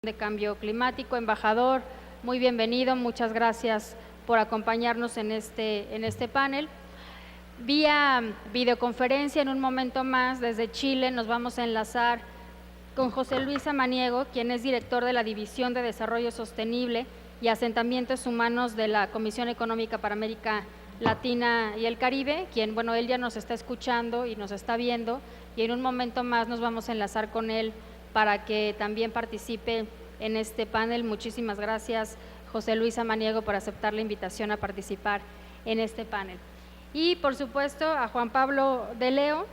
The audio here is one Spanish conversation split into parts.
de Cambio Climático. Embajador, muy bienvenido, muchas gracias por acompañarnos en este panel. Vía videoconferencia, en un momento más, desde Chile, nos vamos a enlazar con José Luis Samaniego, quien es director de la División de Desarrollo Sostenible y Asentamientos Humanos de la Comisión Económica para América Latina y el Caribe, quien, bueno, él ya nos está escuchando y nos está viendo, y en un momento más nos vamos a enlazar con él para que también participe en este panel. Muchísimas gracias, José Luis Samaniego, por aceptar la invitación a participar en este panel. Y, por supuesto, a Juan Pablo de Leo.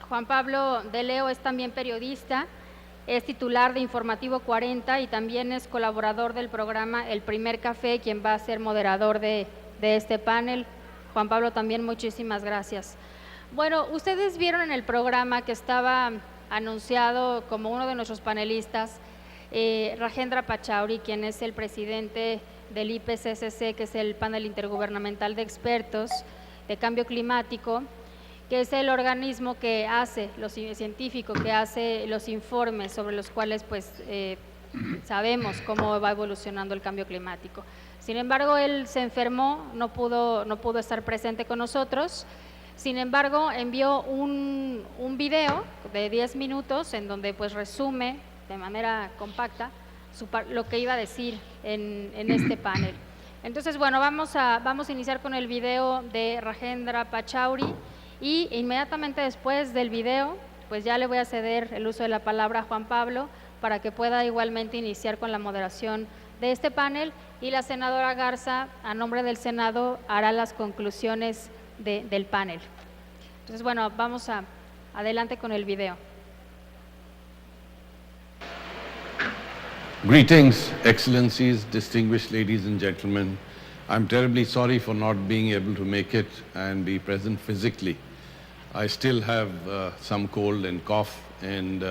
Juan Pablo de Leo es también periodista, es titular de Informativo 40 y también es colaborador del programa El Primer Café, quien va a ser moderador de este panel. Juan Pablo, también muchísimas gracias. Bueno, ustedes vieron en el programa que estaba anunciado como uno de nuestros panelistas, Rajendra Pachauri, quien es el presidente del IPCC, que es el panel intergubernamental de expertos de cambio climático, que es el organismo que hace, científico, que hace los informes sobre los cuales pues sabemos cómo va evolucionando el cambio climático. Sin embargo, él se enfermó, no pudo estar presente con nosotros. Sin embargo, envió un video de 10 minutos en donde pues resume de manera compacta lo que iba a decir en este panel. Entonces, bueno, vamos a iniciar con el video de Rajendra Pachauri y inmediatamente después del video, pues ya le voy a ceder el uso de la palabra a Juan Pablo para que pueda igualmente iniciar con la moderación de este panel, y la senadora Garza, a nombre del Senado, hará las conclusiones del panel. Entonces, bueno, vamos adelante con el video. Greetings, Excellencies, distinguished ladies and gentlemen. I'm terribly sorry for not being able to make it and be present physically. I still have some cold and cough, and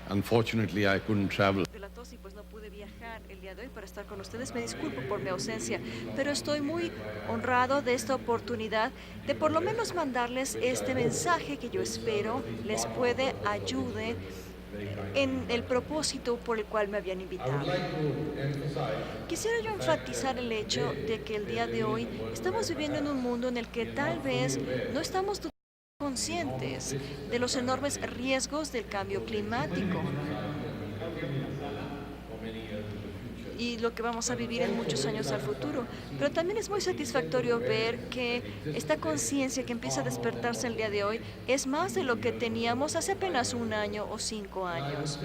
unfortunately I couldn't travel. Y pues no pude viajar el día de hoy para estar con ustedes. Me disculpo por mi ausencia, pero estoy muy honrado de esta oportunidad de por lo menos mandarles este mensaje que yo espero les puede ayude en el propósito por el cual me habían invitado. Quisiera yo enfatizar el hecho de que el día de hoy estamos viviendo en un mundo en el que tal vez no estamos conscientes de los enormes riesgos del cambio climático y lo que vamos a vivir en muchos años al futuro. Pero también es muy satisfactorio ver que esta conciencia que empieza a despertarse el día de hoy es más de lo que teníamos hace apenas 1 año o 5 años.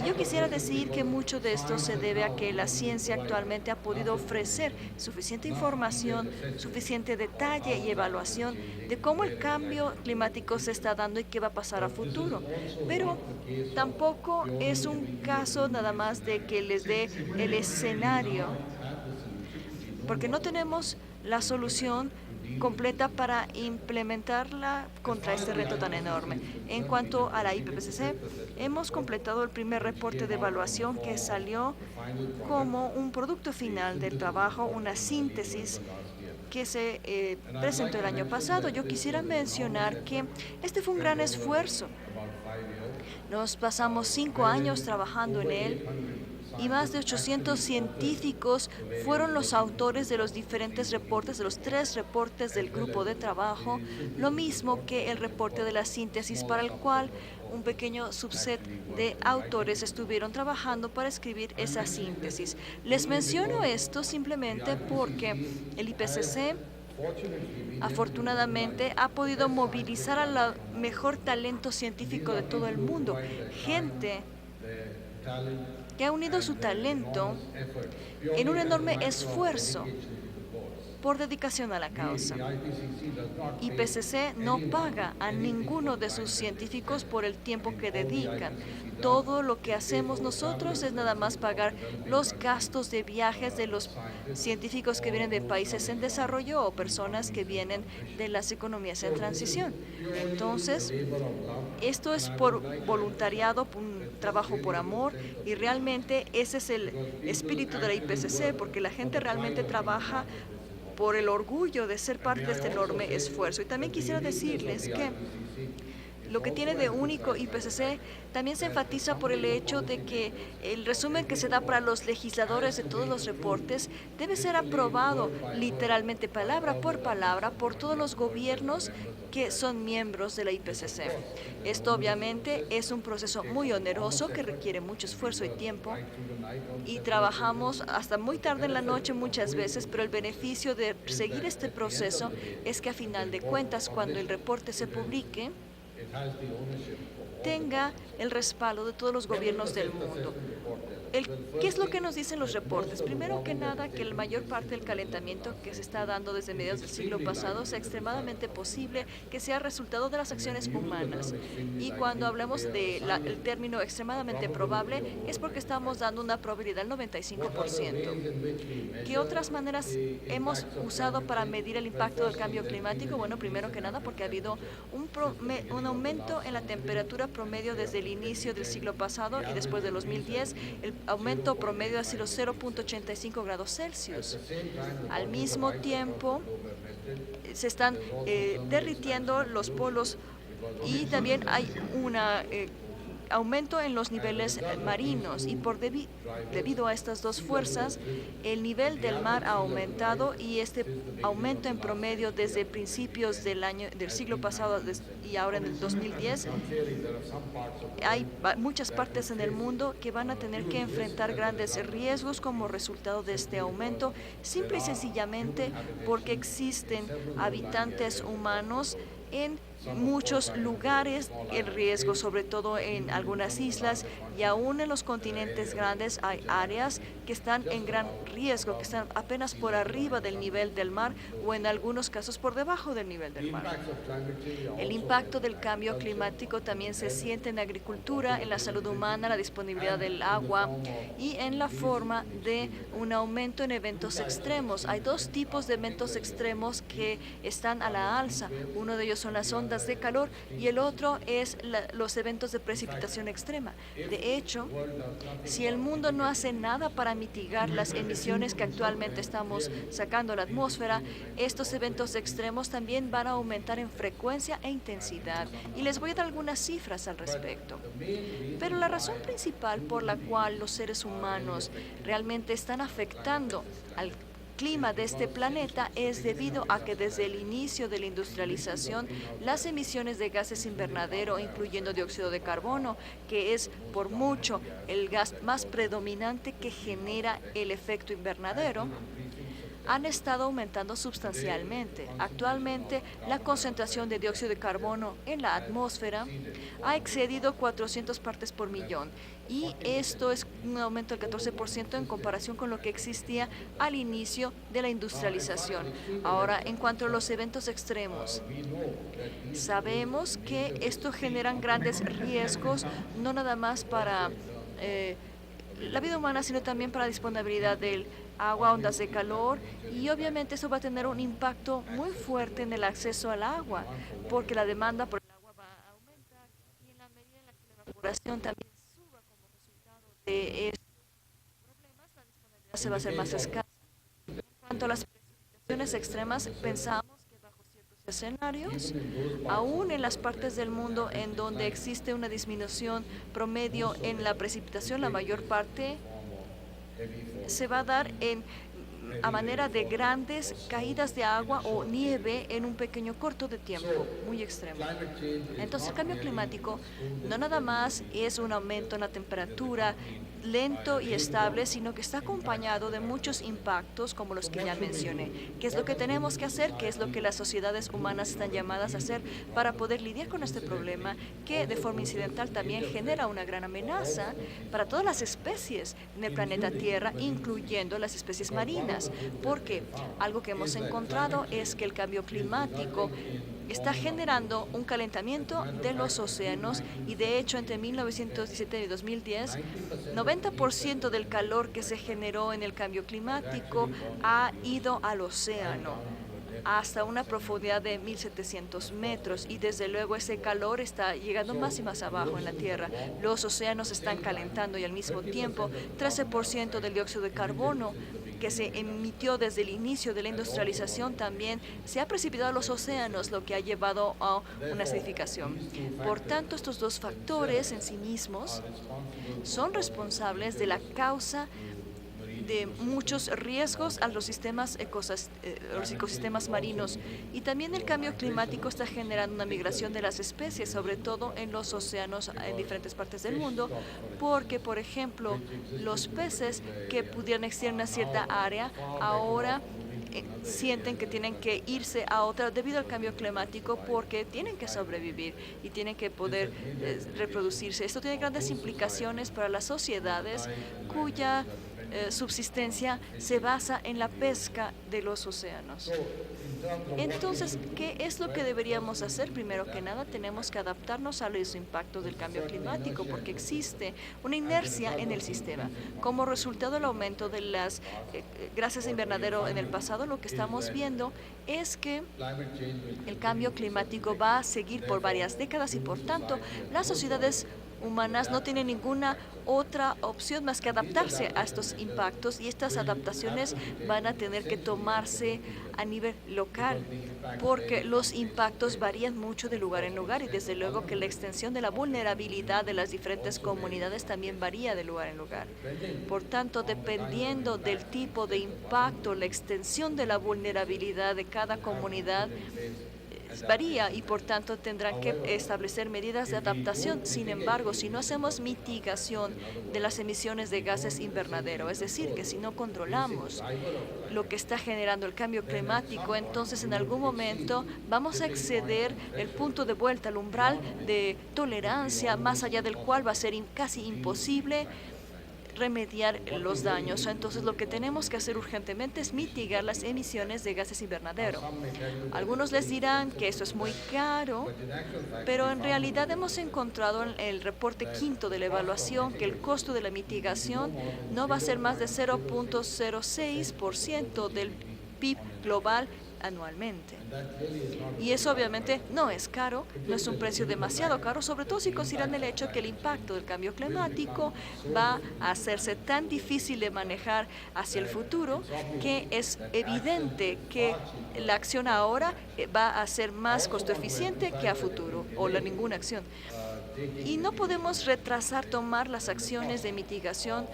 Yo quisiera decir que mucho de esto se debe a que la ciencia actualmente ha podido ofrecer suficiente información, suficiente detalle y evaluación de cómo el cambio climático se está dando y qué va a pasar a futuro. Pero tampoco es un caso nada más de que les dé el escenario, porque no tenemos la solución completa para implementarla contra este reto tan enorme. En cuanto a la IPCC, hemos completado el primer reporte de evaluación que salió como un producto final del trabajo, una síntesis que se presentó el año pasado. Yo quisiera mencionar que este fue un gran esfuerzo. Nos pasamos 5 años trabajando en él y más de 800 científicos fueron los autores de los diferentes reportes, de los 3 reportes del grupo de trabajo, lo mismo que el reporte de la síntesis, para el cual un pequeño subset de autores estuvieron trabajando para escribir esa síntesis. Les menciono esto simplemente porque el IPCC afortunadamente ha podido movilizar al mejor talento científico de todo el mundo, gente que ha unido su talento en un enorme esfuerzo por dedicación a la causa. IPCC no paga a ninguno de sus científicos por el tiempo que dedican. Todo lo que hacemos nosotros es nada más pagar los gastos de viajes de los científicos que vienen de países en desarrollo o personas que vienen de las economías en transición. Entonces, esto es por voluntariado, un trabajo por amor, y realmente ese es el espíritu de la IPCC, porque la gente realmente trabaja por el orgullo de ser parte de este enorme esfuerzo. Y también quisiera decirles que lo que tiene de único IPCC también se enfatiza por el hecho de que el resumen que se da para los legisladores de todos los reportes debe ser aprobado literalmente palabra por palabra por todos los gobiernos que son miembros de la IPCC. Esto obviamente es un proceso muy oneroso que requiere mucho esfuerzo y tiempo y trabajamos hasta muy tarde en la noche muchas veces, pero el beneficio de seguir este proceso es que a final de cuentas, cuando el reporte se publique, tenga el respaldo de todos los gobiernos del mundo. ¿Qué es lo que nos dicen los reportes? Primero que nada, que la mayor parte del calentamiento que se está dando desde mediados del siglo pasado sea extremadamente posible que sea resultado de las acciones humanas. Y cuando hablamos del término extremadamente probable, es porque estamos dando una probabilidad del 95%. ¿Qué otras maneras hemos usado para medir el impacto del cambio climático? Bueno, primero que nada, porque ha habido un aumento en la temperatura promedio desde el inicio del siglo pasado y después de 2010, el aumento promedio ha sido 0.85 grados Celsius. Al mismo tiempo, se están derritiendo los polos y también hay un aumento en los niveles marinos y debido a estas dos fuerzas, el nivel del mar ha aumentado y este aumento en promedio desde principios del siglo pasado y ahora en el 2010, hay muchas partes en el mundo que van a tener que enfrentar grandes riesgos como resultado de este aumento, simple y sencillamente porque existen habitantes humanos en muchos lugares en riesgo, sobre todo en algunas islas y aún en los continentes grandes hay áreas que están en gran riesgo, que están apenas por arriba del nivel del mar o en algunos casos por debajo del nivel del mar. El impacto del cambio climático también se siente en la agricultura, en la salud humana, la disponibilidad del agua y en la forma de un aumento en eventos extremos. Hay dos tipos de eventos extremos que están a la alza. Uno de ellos son las ondas de calor y el otro es los eventos de precipitación extrema. De hecho, si el mundo no hace nada para mitigar las emisiones que actualmente estamos sacando a la atmósfera, estos eventos extremos también van a aumentar en frecuencia e intensidad. Y les voy a dar algunas cifras al respecto. Pero la razón principal por la cual los seres humanos realmente están afectando al clima de este planeta es debido a que desde el inicio de la industrialización, las emisiones de gases invernadero, incluyendo dióxido de carbono, que es por mucho el gas más predominante que genera el efecto invernadero, han estado aumentando sustancialmente. Actualmente, la concentración de dióxido de carbono en la atmósfera ha excedido 400 partes por millón y esto es un aumento del 14% en comparación con lo que existía al inicio de la industrialización. Ahora, en cuanto a los eventos extremos, sabemos que esto genera grandes riesgos, no nada más para la vida humana, sino también para la disponibilidad del agua, ondas de calor, y obviamente eso va a tener un impacto muy fuerte en el acceso al agua, porque la demanda por el agua va a aumentar y en la medida en la que la evaporación también suba como resultado de estos problemas, la disponibilidad se va a hacer más escasa. En cuanto a las precipitaciones extremas, pensamos que bajo ciertos escenarios, aún en las partes del mundo en donde existe una disminución promedio en la precipitación, la mayor parte se va a dar a manera de grandes caídas de agua o nieve en un pequeño corto de tiempo, muy extremo. Entonces, el cambio climático no nada más es un aumento en la temperatura lento y estable, sino que está acompañado de muchos impactos como los que ya mencioné. ¿Qué es lo que tenemos que hacer? ¿Qué es lo que las sociedades humanas están llamadas a hacer para poder lidiar con este problema que de forma incidental también genera una gran amenaza para todas las especies en el planeta Tierra, incluyendo las especies marinas? Porque algo que hemos encontrado es que el cambio climático está generando un calentamiento de los océanos y de hecho entre 1917 y 2010, 90% del calor que se generó en el cambio climático ha ido al océano hasta una profundidad de 1.700 metros y desde luego ese calor está llegando más y más abajo en la Tierra. Los océanos están calentando y al mismo tiempo 13% del dióxido de carbono que se emitió desde el inicio de la industrialización también se ha precipitado a los océanos, lo que ha llevado a una acidificación. Por tanto, estos dos factores en sí mismos son responsables de la causa de muchos riesgos a los ecosistemas marinos, y también el cambio climático está generando una migración de las especies, sobre todo en los océanos en diferentes partes del mundo, porque, por ejemplo, los peces que pudieran existir en una cierta área ahora sienten que tienen que irse a otra debido al cambio climático, porque tienen que sobrevivir y tienen que poder reproducirse. Esto tiene grandes implicaciones para las sociedades cuya subsistencia se basa en la pesca de los océanos. Entonces, ¿qué es lo que deberíamos hacer? Primero que nada, tenemos que adaptarnos a los impactos del cambio climático, porque existe una inercia en el sistema. Como resultado del aumento de las gases de invernadero en el pasado, lo que estamos viendo es que el cambio climático va a seguir por varias décadas, y por tanto, las sociedades humanas no tienen ninguna otra opción más que adaptarse a estos impactos, y estas adaptaciones van a tener que tomarse a nivel local, porque los impactos varían mucho de lugar en lugar, y desde luego que la extensión de la vulnerabilidad de las diferentes comunidades también varía de lugar en lugar. Por tanto, dependiendo del tipo de impacto, la extensión de la vulnerabilidad de cada comunidad varía, y por tanto tendrán que establecer medidas de adaptación. Sin embargo, si no hacemos mitigación de las emisiones de gases invernadero, es decir, que si no controlamos lo que está generando el cambio climático, entonces en algún momento vamos a exceder el punto de vuelta, el umbral de tolerancia, más allá del cual va a ser casi imposible remediar los daños. Entonces, lo que tenemos que hacer urgentemente es mitigar las emisiones de gases invernadero. Algunos les dirán que eso es muy caro, pero en realidad hemos encontrado en el reporte quinto de la evaluación que el costo de la mitigación no va a ser más de 0.06% del PIB global anualmente. Y eso obviamente no es caro, no es un precio demasiado caro, sobre todo si consideran el hecho que el impacto del cambio climático va a hacerse tan difícil de manejar hacia el futuro, que es evidente que la acción ahora va a ser más costo eficiente que a futuro, o ninguna acción. Y no podemos retrasar tomar las acciones de mitigación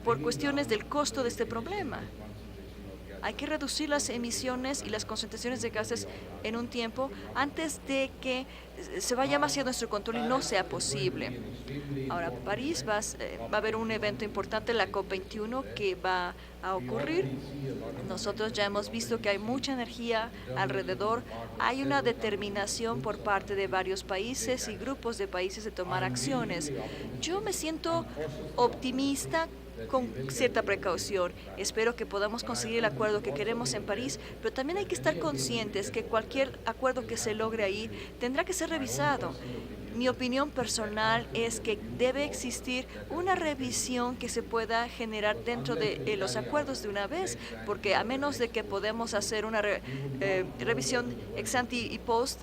por cuestiones del costo de este problema. Hay que reducir las emisiones y las concentraciones de gases en un tiempo antes de que se vaya más hacia nuestro control y no sea posible. Ahora, París va a haber un evento importante, la COP21, que va a ocurrir. Nosotros ya hemos visto que hay mucha energía alrededor. Hay una determinación por parte de varios países y grupos de países de tomar acciones. Yo me siento optimista con cierta precaución. Espero que podamos conseguir el acuerdo que queremos en París, pero también hay que estar conscientes que cualquier acuerdo que se logre ahí tendrá que ser revisado. Mi opinión personal es que debe existir una revisión que se pueda generar dentro de los acuerdos de una vez, porque a menos de que podamos hacer una revisión ex ante y post,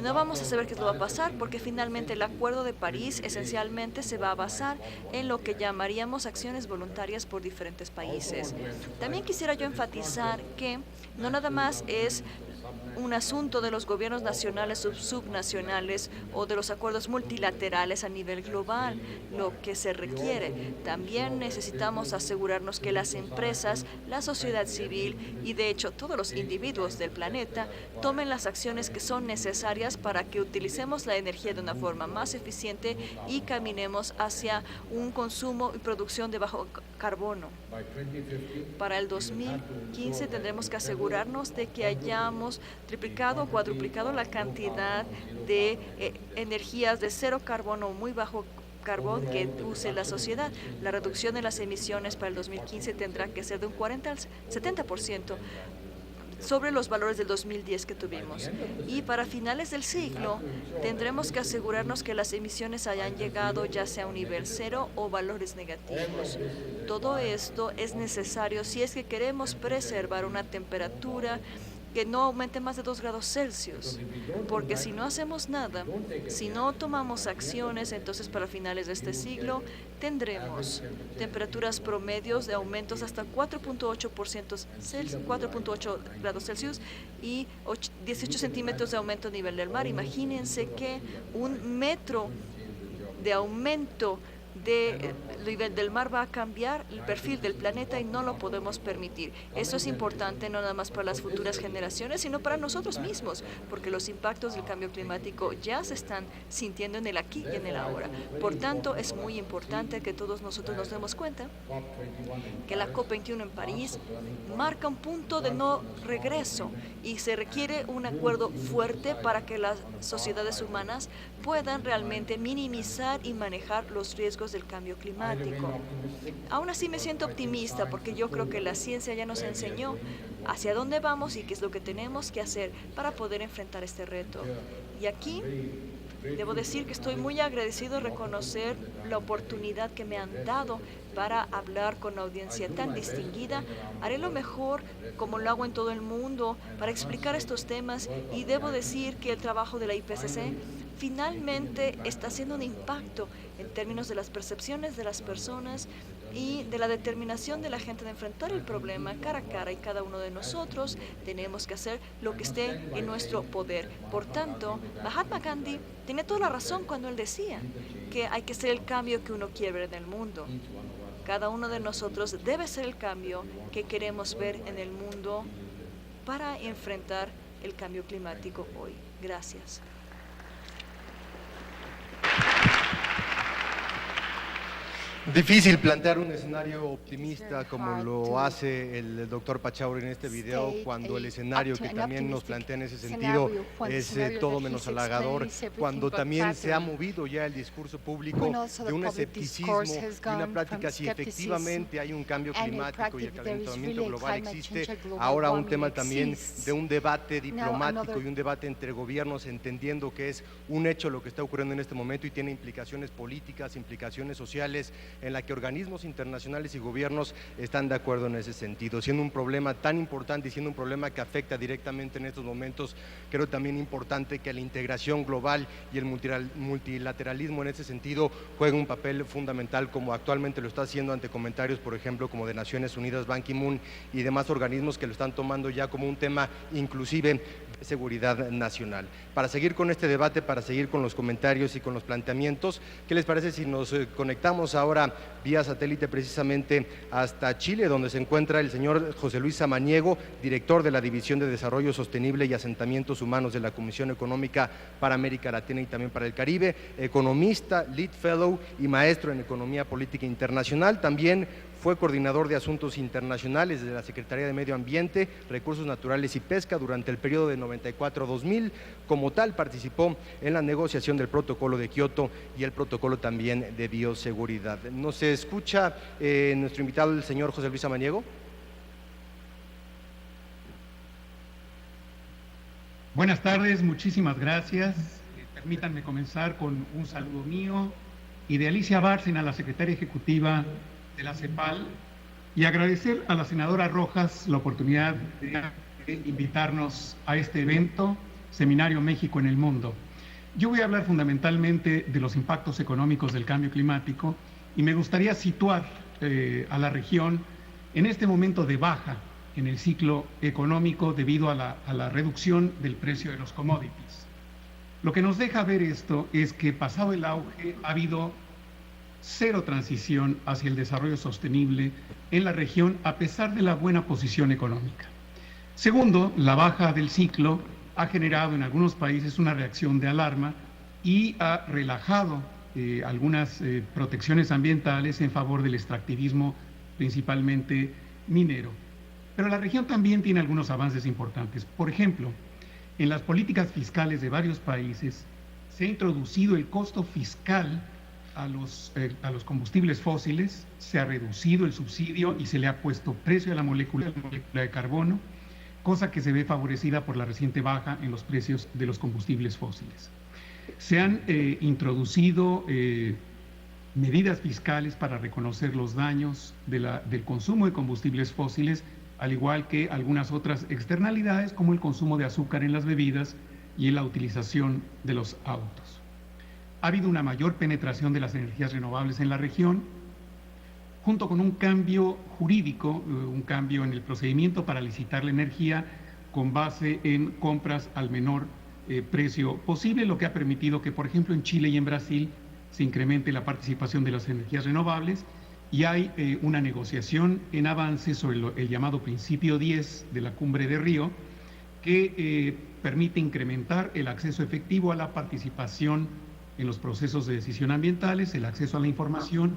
no vamos a saber qué es lo que va a pasar, porque finalmente el Acuerdo de París esencialmente se va a basar en lo que llamaríamos acciones voluntarias por diferentes países. También quisiera yo enfatizar que no nada más es un asunto de los gobiernos nacionales o subnacionales o de los acuerdos multilaterales a nivel global lo que se requiere. También necesitamos asegurarnos que las empresas, la sociedad civil y de hecho todos los individuos del planeta tomen las acciones que son necesarias para que utilicemos la energía de una forma más eficiente y caminemos hacia un consumo y producción de bajo carbono. Para el 2015 tendremos que asegurarnos de que hayamos triplicado o cuadruplicado la cantidad de energías de cero carbono o muy bajo carbón que use la sociedad. La reducción de las emisiones para el 2015 tendrá que ser de un 40 al 70% sobre los valores del 2010 que tuvimos. Y para finales del siglo tendremos que asegurarnos que las emisiones hayan llegado ya sea a un nivel cero o valores negativos. Todo esto es necesario si es que queremos preservar una temperatura que no aumente más de 2 grados Celsius, porque si no hacemos nada, si no tomamos acciones, entonces para finales de este siglo tendremos temperaturas promedios de aumentos hasta 4.8 grados Celsius y 18 centímetros de aumento a nivel del mar. Imagínense que 1 metro de aumento del nivel del mar va a cambiar el perfil del planeta y no lo podemos permitir. Esto es importante no nada más para las futuras generaciones, sino para nosotros mismos, porque los impactos del cambio climático ya se están sintiendo en el aquí y en el ahora. Por tanto, es muy importante que todos nosotros nos demos cuenta que la COP21 en París marca un punto de no regreso y se requiere un acuerdo fuerte para que las sociedades humanas puedan realmente minimizar y manejar los riesgos del cambio climático. Aún así me siento optimista porque yo creo que la ciencia ya nos enseñó hacia dónde vamos y qué es lo que tenemos que hacer para poder enfrentar este reto. Y aquí debo decir que estoy muy agradecido de reconocer la oportunidad que me han dado para hablar con una audiencia tan distinguida. Haré lo mejor, como lo hago en todo el mundo, para explicar estos temas y debo decir que el trabajo de la IPCC finalmente está haciendo un impacto en términos de las percepciones de las personas y de la determinación de la gente de enfrentar el problema cara a cara, y cada uno de nosotros tenemos que hacer lo que esté en nuestro poder. Por tanto, Mahatma Gandhi tiene toda la razón cuando él decía que hay que ser el cambio que uno quiere en el mundo. Cada uno de nosotros debe ser el cambio que queremos ver en el mundo para enfrentar el cambio climático hoy. Gracias. Difícil plantear un escenario optimista como lo hace el doctor Pachauri en este video, cuando el escenario que también nos plantea en ese sentido es todo menos halagador, cuando también se ha movido ya el discurso público de un escepticismo, de una plática si efectivamente hay un cambio climático y el calentamiento global existe, ahora un tema también de un debate diplomático y un debate entre gobiernos, entendiendo que es un hecho lo que está ocurriendo en este momento y tiene implicaciones políticas, implicaciones sociales, en la que organismos internacionales y gobiernos están de acuerdo en ese sentido. Siendo un problema tan importante y siendo un problema que afecta directamente en estos momentos, creo también importante que la integración global y el multilateralismo en ese sentido juegue un papel fundamental, como actualmente lo está haciendo ante comentarios, por ejemplo, como de Naciones Unidas, Ban Ki-moon y demás organismos que lo están tomando ya como un tema inclusive de seguridad nacional. Para seguir con este debate, para seguir con los comentarios y con los planteamientos, ¿qué les parece si nos conectamos ahora vía satélite precisamente hasta Chile, donde se encuentra el señor José Luis Samaniego, director de la División de Desarrollo Sostenible y Asentamientos Humanos de la Comisión Económica para América Latina y también para el Caribe, economista, lead fellow y maestro en Economía Política Internacional. También fue coordinador de Asuntos Internacionales de la Secretaría de Medio Ambiente, Recursos Naturales y Pesca durante el periodo de 94 a 2000. Como tal, participó en la negociación del Protocolo de Kioto y el Protocolo también de Bioseguridad. ¿Nos escucha nuestro invitado, el señor José Luis Samaniego? Buenas tardes, muchísimas gracias. Permítanme comenzar con un saludo mío y de Alicia Bárcena, la secretaria ejecutiva de la CEPAL, y agradecer a la senadora Rojas la oportunidad de invitarnos a este evento, Seminario México en el Mundo. Yo voy a hablar fundamentalmente de los impactos económicos del cambio climático y me gustaría situar a la región en este momento de baja en el ciclo económico debido a la reducción del precio de los commodities. Lo que nos deja ver esto es que pasado el auge ha habido cero transición hacia el desarrollo sostenible en la región a pesar de la buena posición económica. Segundo, la baja del ciclo ha generado en algunos países una reacción de alarma y ha relajado algunas protecciones ambientales en favor del extractivismo, principalmente minero. Pero la región también tiene algunos avances importantes. Por ejemplo, en las políticas fiscales de varios países se ha introducido el costo fiscal a los combustibles fósiles, se ha reducido el subsidio y se le ha puesto precio a la molécula de carbono, cosa que se ve favorecida por la reciente baja en los precios de los combustibles fósiles. Se han introducido medidas fiscales para reconocer los daños del consumo de combustibles fósiles al igual que algunas otras externalidades como el consumo de azúcar en las bebidas y la utilización de los autos. Ha habido una mayor penetración de las energías renovables en la región, junto con un cambio jurídico, un cambio en el procedimiento para licitar la energía con base en compras al menor precio posible, lo que ha permitido que, por ejemplo, en Chile y en Brasil se incremente la participación de las energías renovables, y hay una negociación en avance sobre el llamado Principio 10 de la Cumbre de Río, que permite incrementar el acceso efectivo a la participación en los procesos de decisión ambientales, el acceso a la información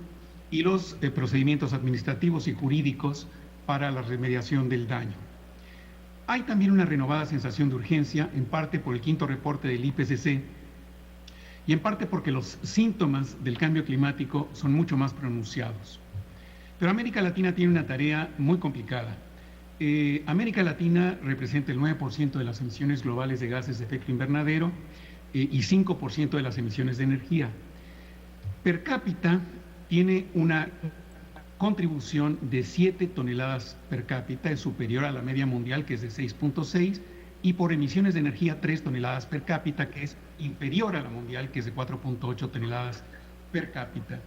y los procedimientos administrativos y jurídicos para la remediación del daño. Hay también una renovada sensación de urgencia, en parte por el quinto reporte del IPCC y en parte porque los síntomas del cambio climático son mucho más pronunciados. Pero América Latina tiene una tarea muy complicada. América Latina representa el 9% de las emisiones globales de gases de efecto invernadero y 5% de las emisiones de energía. Per cápita tiene una contribución de 7 toneladas per cápita, es superior a la media mundial, que es de 6.6, y por emisiones de energía 3 toneladas per cápita, que es inferior a la mundial, que es de 4.8 toneladas per cápita.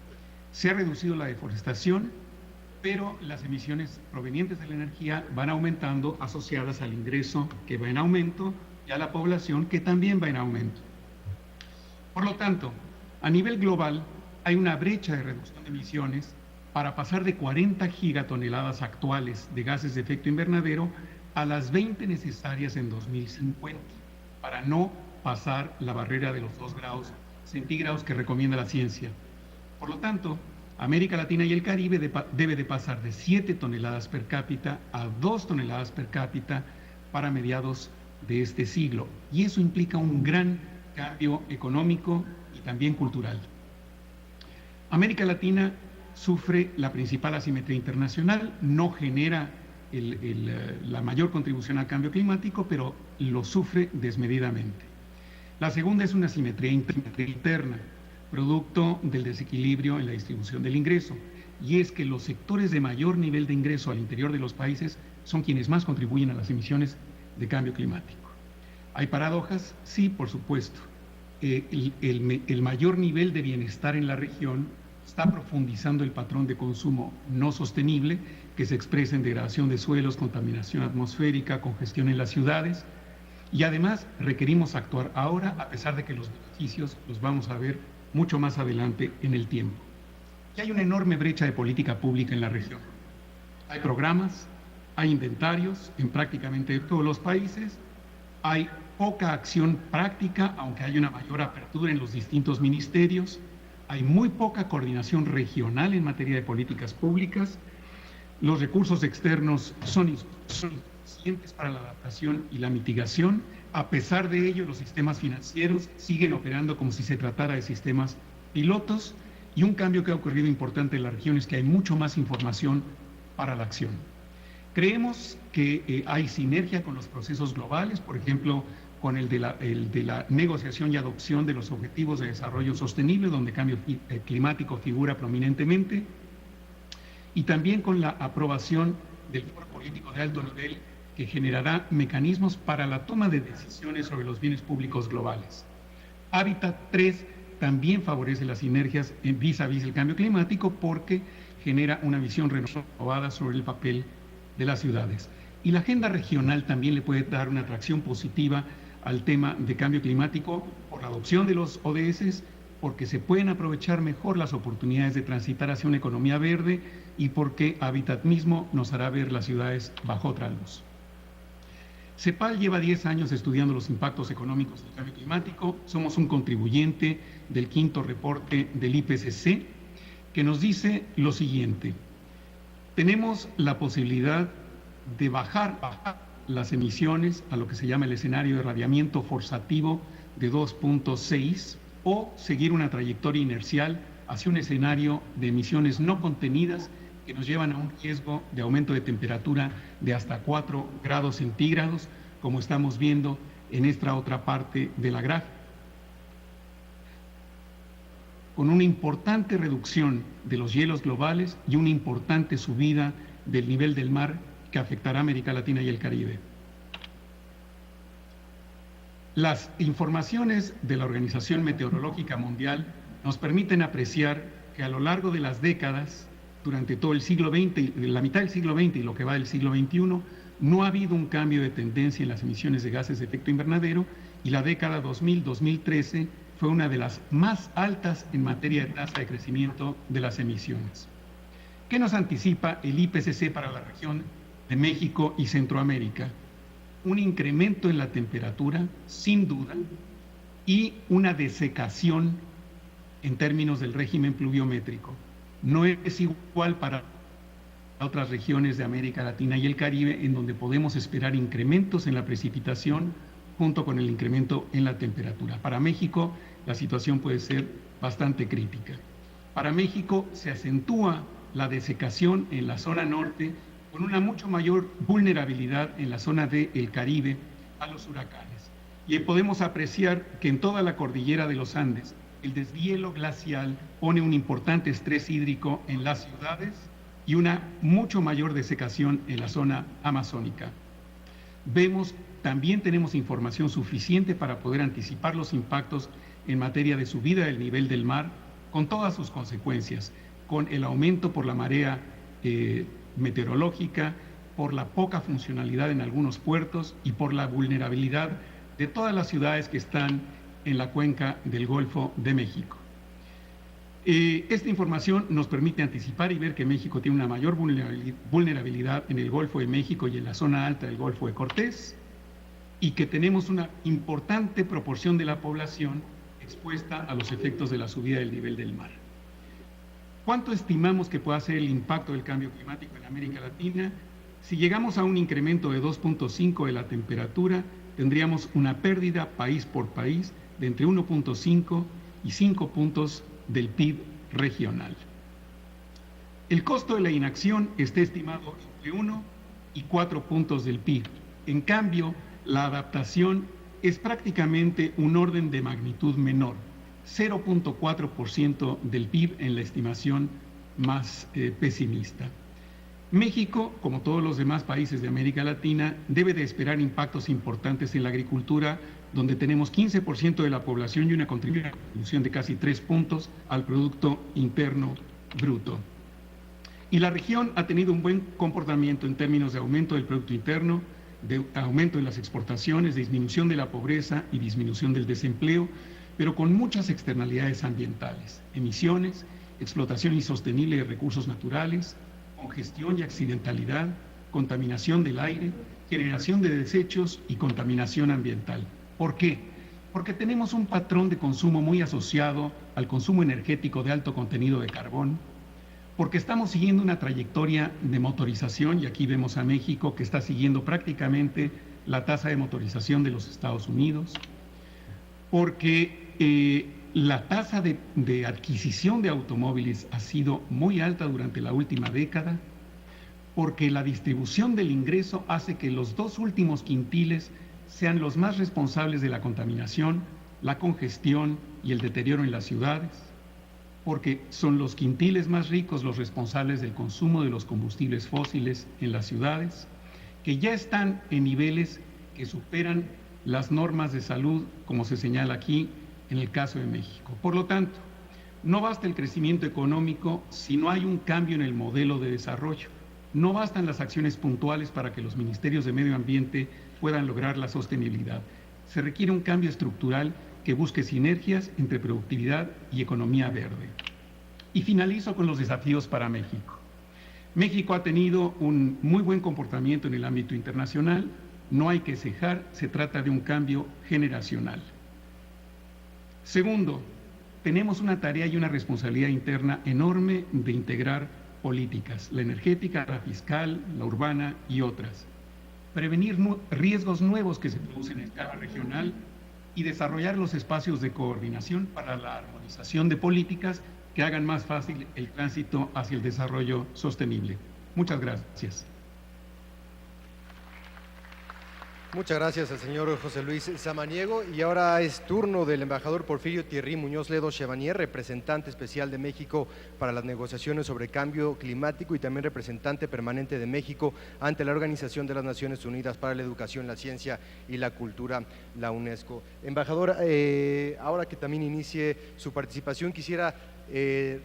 Se ha reducido la deforestación, pero las emisiones provenientes de la energía van aumentando, asociadas al ingreso, que va en aumento, y a la población, que también va en aumento. Por lo tanto, a nivel global hay una brecha de reducción de emisiones para pasar de 40 gigatoneladas actuales de gases de efecto invernadero a las 20 necesarias en 2050, para no pasar la barrera de los 2 grados centígrados que recomienda la ciencia. Por lo tanto, América Latina y el Caribe debe de pasar de 7 toneladas per cápita a 2 toneladas per cápita para mediados de este siglo. Y eso implica un gran cambio económico y también cultural. América Latina sufre la principal asimetría internacional, no genera la mayor contribución al cambio climático, pero lo sufre desmedidamente. La segunda es una asimetría interna, producto del desequilibrio en la distribución del ingreso, y es que los sectores de mayor nivel de ingreso al interior de los países son quienes más contribuyen a las emisiones de cambio climático. ¿Hay paradojas? Sí, por supuesto. El mayor nivel de bienestar en la región está profundizando el patrón de consumo no sostenible, que se expresa en degradación de suelos, contaminación atmosférica, congestión en las ciudades, y además requerimos actuar ahora, a pesar de que los beneficios los vamos a ver mucho más adelante en el tiempo. Y hay una enorme brecha de política pública en la región. Hay programas, hay inventarios en prácticamente todos los países, hay poca acción práctica, aunque hay una mayor apertura en los distintos ministerios, hay muy poca coordinación regional en materia de políticas públicas, los recursos externos son insuficientes para la adaptación y la mitigación. A pesar de ello, los sistemas financieros siguen operando como si se tratara de sistemas pilotos, y un cambio que ha ocurrido importante en la región es que hay mucho más información para la acción. Creemos que hay sinergia con los procesos globales, por ejemplo, con el de la negociación y adopción de los Objetivos de Desarrollo Sostenible, donde el cambio climático figura prominentemente, y también con la aprobación del Foro Político de Alto Nivel, que generará mecanismos para la toma de decisiones sobre los bienes públicos globales. Hábitat 3 también favorece las sinergias vis a vis el cambio climático, porque genera una visión renovada sobre el papel de las ciudades. Y la agenda regional también le puede dar una atracción positiva al tema de cambio climático por la adopción de los ODS, porque se pueden aprovechar mejor las oportunidades de transitar hacia una economía verde, y porque Hábitat mismo nos hará ver las ciudades bajo otra luz. CEPAL lleva 10 años estudiando los impactos económicos del cambio climático. Somos un contribuyente del quinto reporte del IPCC, que nos dice lo siguiente: tenemos la posibilidad de bajar las emisiones a lo que se llama el escenario de irradiamiento forzativo de 2.6, o seguir una trayectoria inercial hacia un escenario de emisiones no contenidas que nos llevan a un riesgo de aumento de temperatura de hasta 4 grados centígrados, como estamos viendo en esta otra parte de la gráfica, con una importante reducción de los hielos globales y una importante subida del nivel del mar, que afectará a América Latina y el Caribe. Las informaciones de la Organización Meteorológica Mundial nos permiten apreciar que a lo largo de las décadas, durante todo el siglo XX, la mitad del siglo XX y lo que va del siglo XXI, no ha habido un cambio de tendencia en las emisiones de gases de efecto invernadero, y la década 2000-2013 fue una de las más altas en materia de tasa de crecimiento de las emisiones. ¿Qué nos anticipa el IPCC para la región de México y Centroamérica? Un incremento en la temperatura, sin duda, y una desecación en términos del régimen pluviométrico. No es igual para otras regiones de América Latina y el Caribe, en donde podemos esperar incrementos en la precipitación junto con el incremento en la temperatura. Para México, la situación puede ser bastante crítica. Para México se acentúa la desecación en la zona norte, con una mucho mayor vulnerabilidad en la zona del Caribe a los huracanes. Y podemos apreciar que en toda la cordillera de los Andes, el deshielo glacial pone un importante estrés hídrico en las ciudades y una mucho mayor desecación en la zona amazónica. También tenemos información suficiente para poder anticipar los impactos en materia de subida del nivel del mar, con todas sus consecuencias, con el aumento por la marea meteorológica, por la poca funcionalidad en algunos puertos y por la vulnerabilidad de todas las ciudades que están en la cuenca del Golfo de México. Esta información nos permite anticipar y ver que México tiene una mayor vulnerabilidad en el Golfo de México y en la zona alta del Golfo de Cortés, y que tenemos una importante proporción de la población expuesta a los efectos de la subida del nivel del mar. ¿Cuánto estimamos que pueda ser el impacto del cambio climático en América Latina? Si llegamos a un incremento de 2.5 de la temperatura, tendríamos una pérdida país por país de entre 1.5 y 5 puntos del PIB regional. El costo de la inacción está estimado entre 1 y 4 puntos del PIB. En cambio, la adaptación es prácticamente un orden de magnitud menor, 0.4% del PIB en la estimación más pesimista. México, como todos los demás países de América Latina, debe de esperar impactos importantes en la agricultura, donde tenemos 15% de la población y una contribución de casi 3 puntos al Producto Interno Bruto. Y la región ha tenido un buen comportamiento en términos de aumento del Producto Interno, de aumento de las exportaciones, disminución de la pobreza y disminución del desempleo, pero con muchas externalidades ambientales, emisiones, explotación insostenible de recursos naturales, congestión y accidentalidad, contaminación del aire, generación de desechos y contaminación ambiental. ¿Por qué? Porque tenemos un patrón de consumo muy asociado al consumo energético de alto contenido de carbón, porque estamos siguiendo una trayectoria de motorización, y aquí vemos a México que está siguiendo prácticamente la tasa de motorización de los Estados Unidos, porque la tasa de adquisición de automóviles ha sido muy alta durante la última década, porque la distribución del ingreso hace que los 2 últimos quintiles sean los más responsables de la contaminación, la congestión y el deterioro en las ciudades, porque son los quintiles más ricos los responsables del consumo de los combustibles fósiles en las ciudades, que ya están en niveles que superan las normas de salud, como se señala aquí en el caso de México. Por lo tanto, no basta el crecimiento económico si no hay un cambio en el modelo de desarrollo. No bastan las acciones puntuales para que los ministerios de medio ambiente puedan lograr la sostenibilidad. Se requiere un cambio estructural que busque sinergias entre productividad y economía verde. Y finalizo con los desafíos para México. México ha tenido un muy buen comportamiento en el ámbito internacional, no hay que cejar, se trata de un cambio generacional. Segundo, tenemos una tarea y una responsabilidad interna enorme de integrar políticas, la energética, la fiscal, la urbana y otras. Prevenir riesgos nuevos que se producen en escala regional y desarrollar los espacios de coordinación para la armonización de políticas que hagan más fácil el tránsito hacia el desarrollo sostenible. Muchas gracias. Muchas gracias al señor José Luis Samaniego. Y ahora es turno del embajador Porfirio Thierry Muñoz Ledo Chevanier, representante especial de México para las negociaciones sobre cambio climático y también representante permanente de México ante la Organización de las Naciones Unidas para la Educación, la Ciencia y la Cultura, la UNESCO. Embajador, ahora que también inicie su participación, quisiera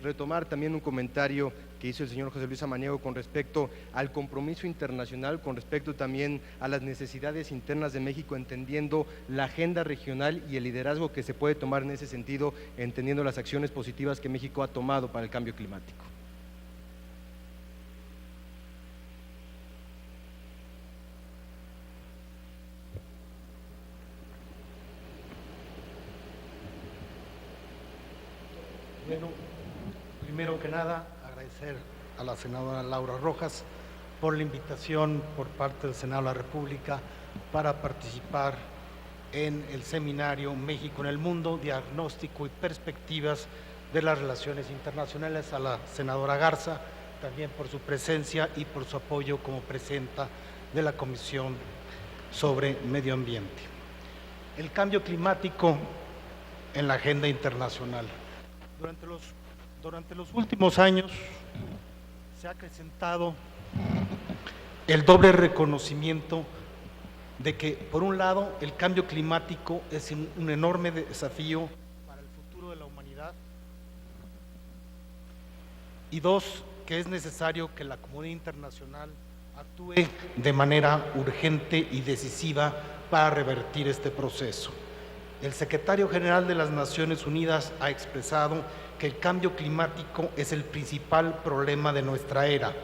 retomar también un comentario que hizo el señor José Luis Samaniego con respecto al compromiso internacional, con respecto también a las necesidades internas de México, entendiendo la agenda regional y el liderazgo que se puede tomar en ese sentido, entendiendo las acciones positivas que México ha tomado para el cambio climático. Bueno, primero que nada, agradecer a la senadora Laura Rojas por la invitación por parte del Senado de la República para participar en el seminario México en el Mundo, diagnóstico y perspectivas de las relaciones internacionales, a la senadora Garza, también por su presencia y por su apoyo como presidenta de la Comisión sobre Medio Ambiente. El cambio climático en la agenda internacional. Durante los últimos años se ha acrecentado el doble reconocimiento de que, por un lado, el cambio climático es un enorme desafío para el futuro de la humanidad, y dos, que es necesario que la comunidad internacional actúe de manera urgente y decisiva para revertir este proceso. El secretario general de las Naciones Unidas ha expresado que el cambio climático es el principal problema de nuestra era.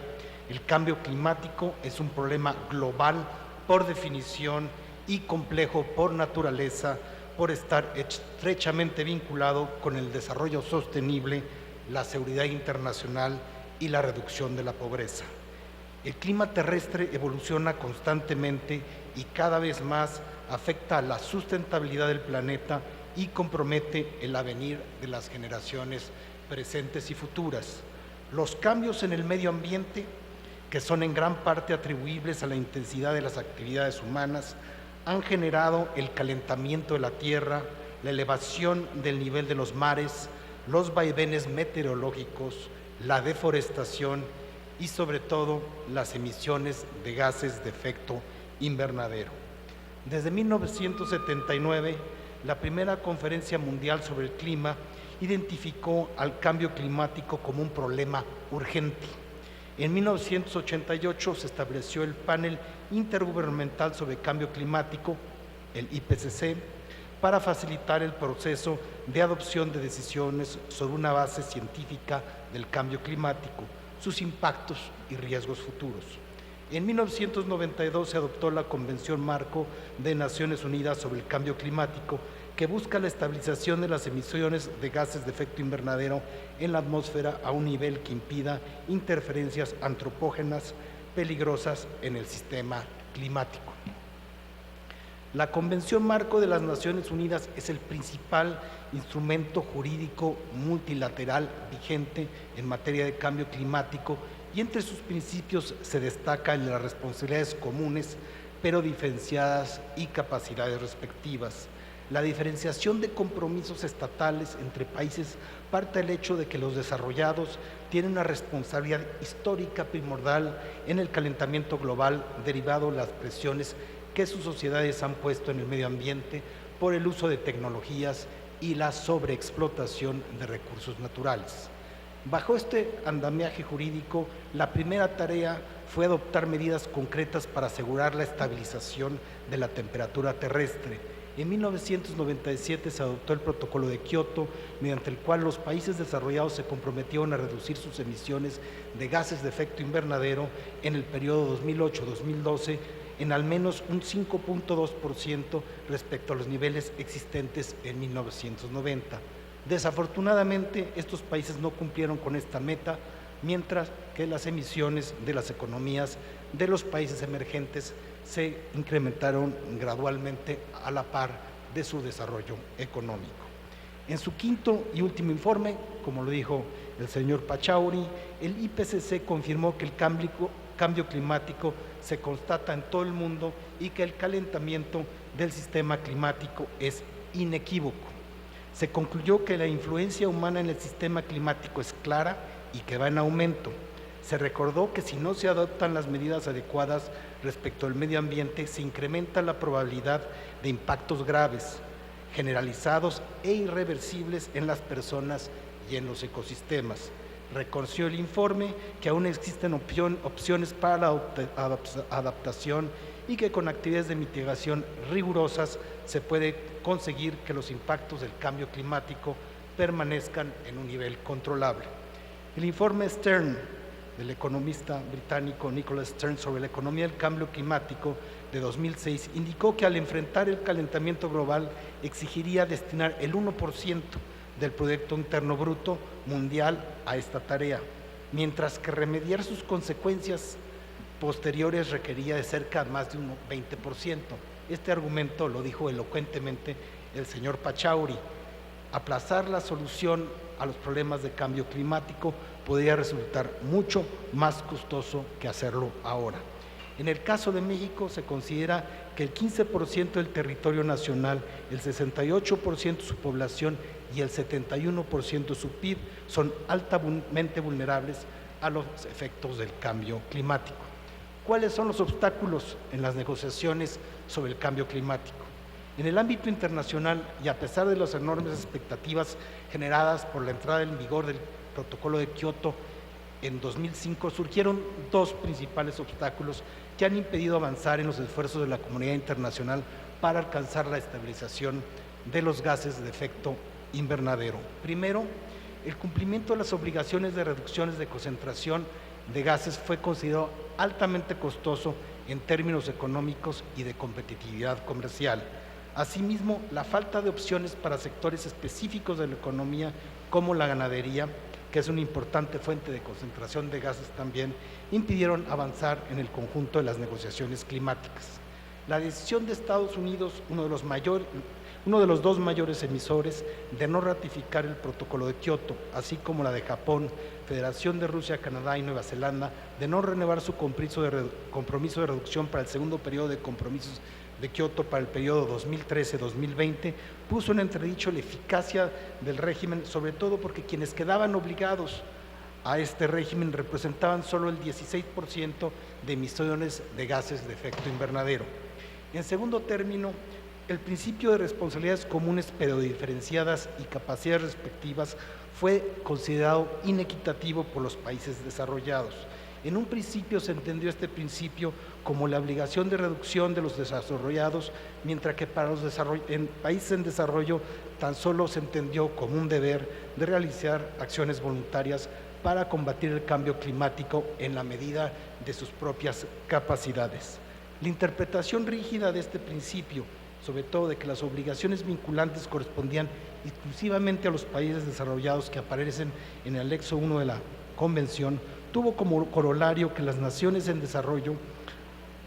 El cambio climático es un problema global por definición y complejo por naturaleza, por estar estrechamente vinculado con el desarrollo sostenible, la seguridad internacional y la reducción de la pobreza. El clima terrestre evoluciona constantemente y cada vez más afecta a la sustentabilidad del planeta y compromete el avenir de las generaciones presentes y futuras. Los cambios en el medio ambiente, que son en gran parte atribuibles a la intensidad de las actividades humanas, han generado el calentamiento de la Tierra, la elevación del nivel de los mares, los vaivenes meteorológicos, la deforestación y sobre todo las emisiones de gases de efecto invernadero. Desde 1979, la primera Conferencia Mundial sobre el Clima identificó al cambio climático como un problema urgente. En 1988 se estableció el Panel Intergubernamental sobre Cambio Climático, el IPCC, para facilitar el proceso de adopción de decisiones sobre una base científica del cambio climático, sus impactos y riesgos futuros. En 1992 se adoptó la Convención Marco de Naciones Unidas sobre el Cambio Climático, que busca la estabilización de las emisiones de gases de efecto invernadero en la atmósfera a un nivel que impida interferencias antropógenas peligrosas en el sistema climático. La Convención Marco de las Naciones Unidas es el principal instrumento jurídico multilateral vigente en materia de cambio climático, y entre sus principios se destaca el de las responsabilidades comunes, pero diferenciadas, y capacidades respectivas. La diferenciación de compromisos estatales entre países parte del hecho de que los desarrollados tienen una responsabilidad histórica primordial en el calentamiento global derivado de las presiones que sus sociedades han puesto en el medio ambiente por el uso de tecnologías y la sobreexplotación de recursos naturales. Bajo este andamiaje jurídico, la primera tarea fue adoptar medidas concretas para asegurar la estabilización de la temperatura terrestre. En 1997 se adoptó el Protocolo de Kioto, mediante el cual los países desarrollados se comprometieron a reducir sus emisiones de gases de efecto invernadero en el periodo 2008-2012 en al menos un 5.2% respecto a los niveles existentes en 1990. Desafortunadamente, estos países no cumplieron con esta meta, mientras que las emisiones de las economías de los países emergentes se incrementaron gradualmente a la par de su desarrollo económico. En su quinto y último informe, como lo dijo el señor Pachauri, el IPCC confirmó que el cambio climático se constata en todo el mundo y que el calentamiento del sistema climático es inequívoco. Se concluyó que la influencia humana en el sistema climático es clara y que va en aumento. Se recordó que si no se adoptan las medidas adecuadas respecto al medio ambiente, se incrementa la probabilidad de impactos graves, generalizados e irreversibles en las personas y en los ecosistemas. Reconoció el informe que aún existen opciones para la adaptación y que con actividades de mitigación rigurosas se puede conseguir que los impactos del cambio climático permanezcan en un nivel controlable. El informe Stern del economista británico Nicholas Stern sobre la economía del cambio climático de 2006 indicó que al enfrentar el calentamiento global exigiría destinar el 1% del Producto Interno Bruto mundial a esta tarea, mientras que remediar sus consecuencias posteriores requería de cerca de más de un 20%. Este argumento lo dijo elocuentemente el señor Pachauri. Aplazar la solución a los problemas de cambio climático podría resultar mucho más costoso que hacerlo ahora. En el caso de México se considera que el 15% del territorio nacional, el 68% de su población y el 71% de su PIB son altamente vulnerables a los efectos del cambio climático. ¿Cuáles son los obstáculos en las negociaciones sobre el cambio climático? En el ámbito internacional, y a pesar de las enormes expectativas generadas por la entrada en vigor del Protocolo de Kioto en 2005, surgieron dos principales obstáculos que han impedido avanzar en los esfuerzos de la comunidad internacional para alcanzar la estabilización de los gases de efecto invernadero. Primero, el cumplimiento de las obligaciones de reducciones de concentración de gases fue considerado altamente costoso en términos económicos y de competitividad comercial. Asimismo, la falta de opciones para sectores específicos de la economía, como la ganadería, que es una importante fuente de concentración de gases también, impidieron avanzar en el conjunto de las negociaciones climáticas. La decisión de Estados Unidos, uno de los dos mayores emisores, de no ratificar el Protocolo de Kioto, así como la de Japón, Federación de Rusia, Canadá y Nueva Zelanda, de no renovar su compromiso de reducción para el segundo periodo de compromisos de Kioto para el periodo 2013-2020, puso en entredicho la eficacia del régimen, sobre todo porque quienes quedaban obligados a este régimen representaban solo el 16% de emisiones de gases de efecto invernadero. En segundo término, el principio de responsabilidades comunes pero diferenciadas y capacidades respectivas fue considerado inequitativo por los países desarrollados. En un principio se entendió este principio como la obligación de reducción de los desarrollados, mientras que para los países en desarrollo tan solo se entendió como un deber de realizar acciones voluntarias para combatir el cambio climático en la medida de sus propias capacidades. La interpretación rígida de este principio, sobre todo de que las obligaciones vinculantes correspondían exclusivamente a los países desarrollados que aparecen en el anexo 1 de la Convención, tuvo como corolario que las naciones en desarrollo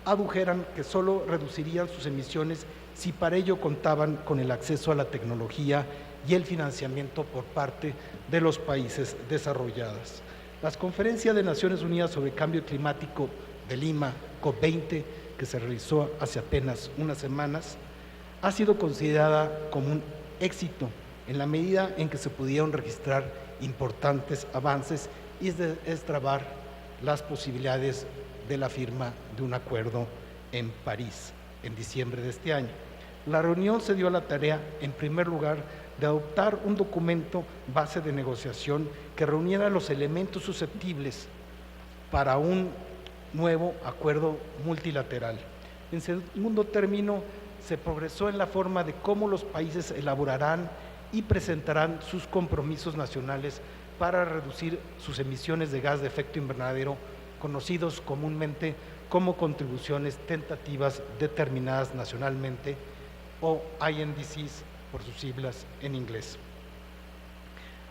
adujeran que solo reducirían sus emisiones si para ello contaban con el acceso a la tecnología y el financiamiento por parte de los países desarrollados. La Conferencia de Naciones Unidas sobre Cambio Climático de Lima, COP20, que se realizó hace apenas unas semanas, ha sido considerada como un éxito en la medida en que se pudieron registrar importantes avances y destrabar las posibilidades de la firma de un acuerdo en París en diciembre de este año. La reunión se dio a la tarea, en primer lugar, de adoptar un documento base de negociación que reuniera los elementos susceptibles para un nuevo acuerdo multilateral. En segundo término, se progresó en la forma de cómo los países elaborarán y presentarán sus compromisos nacionales para reducir sus emisiones de gas de efecto invernadero, conocidos comúnmente como contribuciones tentativas determinadas nacionalmente, o INDCs por sus siglas en inglés.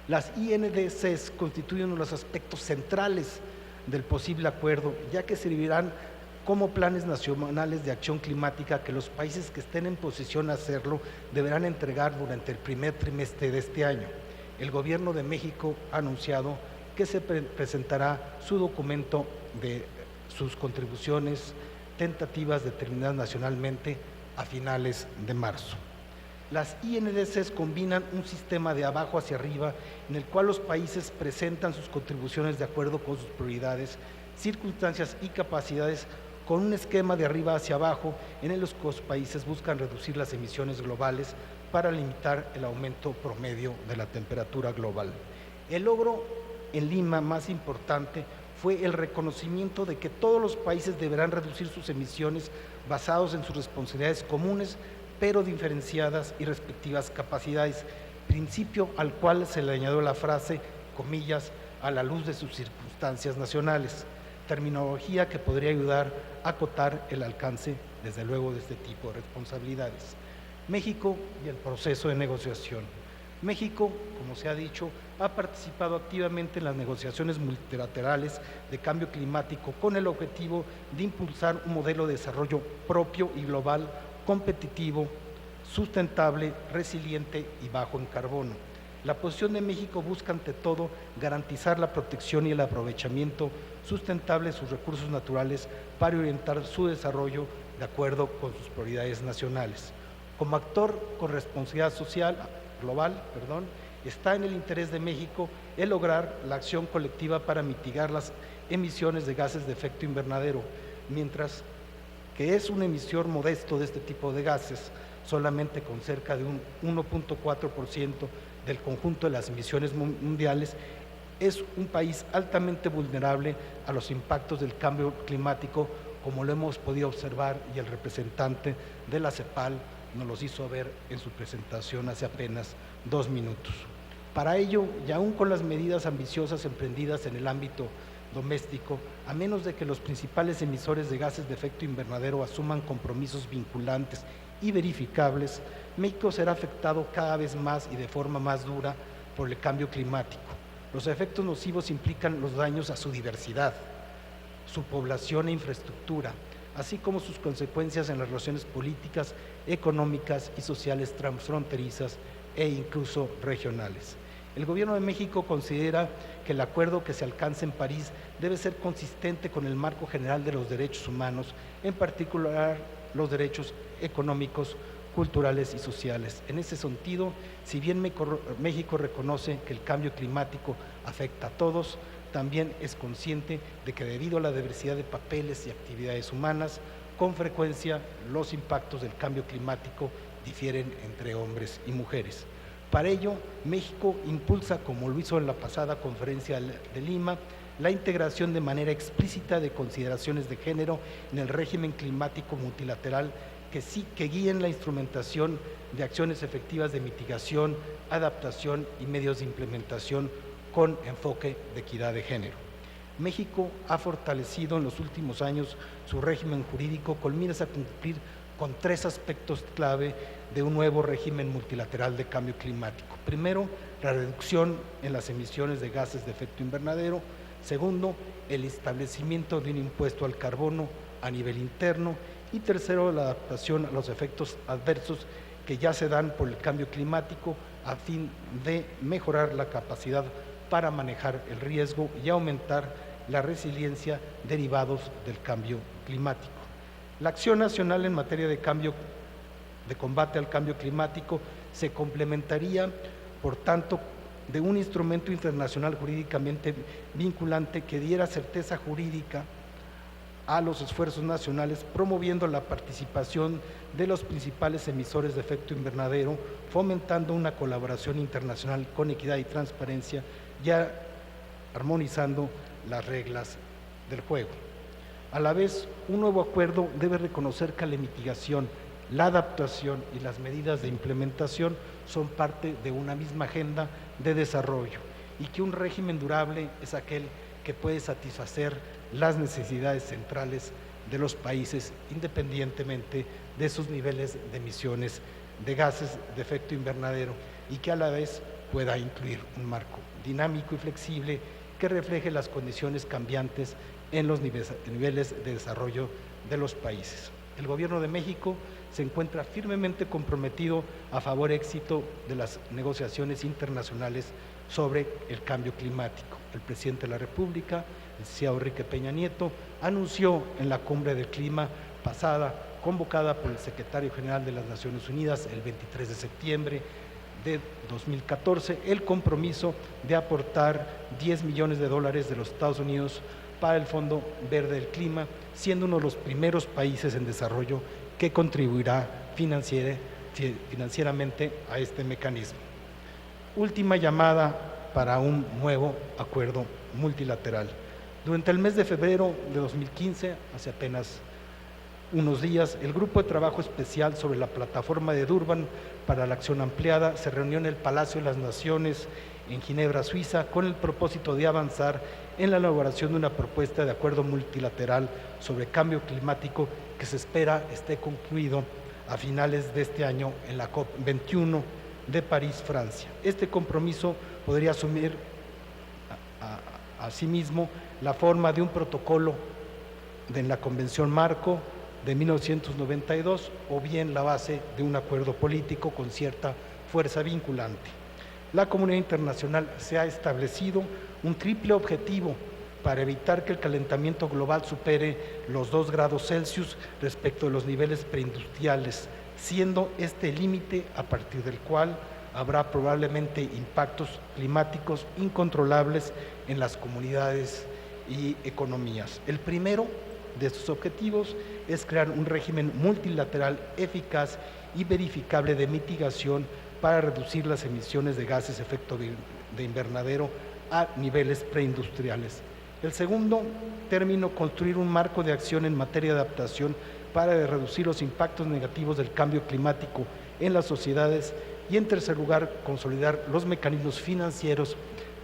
Las INDCs constituyen uno de los aspectos centrales del posible acuerdo, ya que servirán como planes nacionales de acción climática que los países que estén en posición de hacerlo deberán entregar durante el primer trimestre de este año. El Gobierno de México ha anunciado que se presentará su documento de sus contribuciones tentativas determinadas nacionalmente a finales de marzo. Las INDCs combinan un sistema de abajo hacia arriba en el cual los países presentan sus contribuciones de acuerdo con sus prioridades, circunstancias y capacidades, con un esquema de arriba hacia abajo en el que los países buscan reducir las emisiones globales para limitar el aumento promedio de la temperatura global. El logro en Lima más importante fue el reconocimiento de que todos los países deberán reducir sus emisiones basados en sus responsabilidades comunes, pero diferenciadas y respectivas capacidades, principio al cual se le añadió la frase, comillas, a la luz de sus circunstancias nacionales, terminología que podría ayudar a acotar el alcance, desde luego, de este tipo de responsabilidades. México y el proceso de negociación. México, como se ha dicho, ha participado activamente en las negociaciones multilaterales de cambio climático con el objetivo de impulsar un modelo de desarrollo propio y global, competitivo, sustentable, resiliente y bajo en carbono. La posición de México busca ante todo garantizar la protección y el aprovechamiento sustentable de sus recursos naturales para orientar su desarrollo de acuerdo con sus prioridades nacionales. Como actor con responsabilidad social global, está en el interés de México el lograr la acción colectiva para mitigar las emisiones de gases de efecto invernadero, mientras que es un emisor modesto de este tipo de gases, solamente con cerca de un 1.4% del conjunto de las emisiones mundiales, es un país altamente vulnerable a los impactos del cambio climático, como lo hemos podido observar y el representante de la CEPAL nos los hizo ver en su presentación hace apenas 2 minutos. Para ello, y aún con las medidas ambiciosas emprendidas en el ámbito doméstico, a menos de que los principales emisores de gases de efecto invernadero asuman compromisos vinculantes y verificables, México será afectado cada vez más y de forma más dura por el cambio climático. Los efectos nocivos implican los daños a su diversidad, su población e infraestructura, así como sus consecuencias en las relaciones políticas, económicas y sociales transfronterizas e incluso regionales. El Gobierno de México considera que el acuerdo que se alcance en París debe ser consistente con el marco general de los derechos humanos, en particular los derechos económicos, culturales y sociales. En ese sentido, si bien México reconoce que el cambio climático afecta a todos, también es consciente de que debido a la diversidad de papeles y actividades humanas, con frecuencia los impactos del cambio climático difieren entre hombres y mujeres. Para ello, México impulsa, como lo hizo en la pasada conferencia de Lima, la integración de manera explícita de consideraciones de género en el régimen climático multilateral que guíen la instrumentación de acciones efectivas de mitigación, adaptación y medios de implementación con enfoque de equidad de género. México ha fortalecido en los últimos años su régimen jurídico con miras a cumplir con 3 aspectos clave de un nuevo régimen multilateral de cambio climático. Primero, la reducción en las emisiones de gases de efecto invernadero. Segundo, el establecimiento de un impuesto al carbono a nivel interno. Y tercero, la adaptación a los efectos adversos que ya se dan por el cambio climático a fin de mejorar la capacidad para manejar el riesgo y aumentar la resiliencia derivados del cambio climático. La acción nacional en materia de combate al cambio climático se complementaría, por tanto, de un instrumento internacional jurídicamente vinculante que diera certeza jurídica a los esfuerzos nacionales, promoviendo la participación de los principales emisores de efecto invernadero, fomentando una colaboración internacional con equidad y transparencia, ya armonizando las reglas del juego. A la vez, un nuevo acuerdo debe reconocer que la mitigación, la adaptación y las medidas de implementación son parte de una misma agenda de desarrollo y que un régimen durable es aquel que puede satisfacer las necesidades centrales de los países independientemente de sus niveles de emisiones de gases de efecto invernadero y que a la vez pueda incluir un marco dinámico y flexible que refleje las condiciones cambiantes en los niveles de desarrollo de los países. El Gobierno de México se encuentra firmemente comprometido a favor éxito de las negociaciones internacionales sobre el cambio climático. El presidente de la República, el licenciado Enrique Peña Nieto, anunció en la Cumbre del Clima pasada, convocada por el secretario general de las Naciones Unidas el 23 de septiembre de 2014, el compromiso de aportar $10 millones de los Estados Unidos para el Fondo Verde del Clima, siendo uno de los primeros países en desarrollo que contribuirá financieramente a este mecanismo. Última llamada para un nuevo acuerdo multilateral. Durante el mes de febrero de 2015, hace apenas unos días, el Grupo de Trabajo Especial sobre la Plataforma de Durban para la Acción Ampliada se reunió en el Palacio de las Naciones en Ginebra, Suiza, con el propósito de avanzar en la elaboración de una propuesta de acuerdo multilateral sobre cambio climático que se espera esté concluido a finales de este año en la COP21 de París, Francia. Este compromiso podría asumir asimismo la forma de un protocolo de la Convención Marco de 1992 o bien la base de un acuerdo político con cierta fuerza vinculante. La comunidad internacional se ha establecido un triple objetivo para evitar que el calentamiento global supere los 2 grados Celsius respecto de los niveles preindustriales, siendo este el límite a partir del cual habrá probablemente impactos climáticos incontrolables en las comunidades y economías. El primero de estos objetivos es crear un régimen multilateral eficaz y verificable de mitigación para reducir las emisiones de gases de efecto de invernadero a niveles preindustriales. El segundo término, construir un marco de acción en materia de adaptación para reducir los impactos negativos del cambio climático en las sociedades y, en tercer lugar, consolidar los mecanismos financieros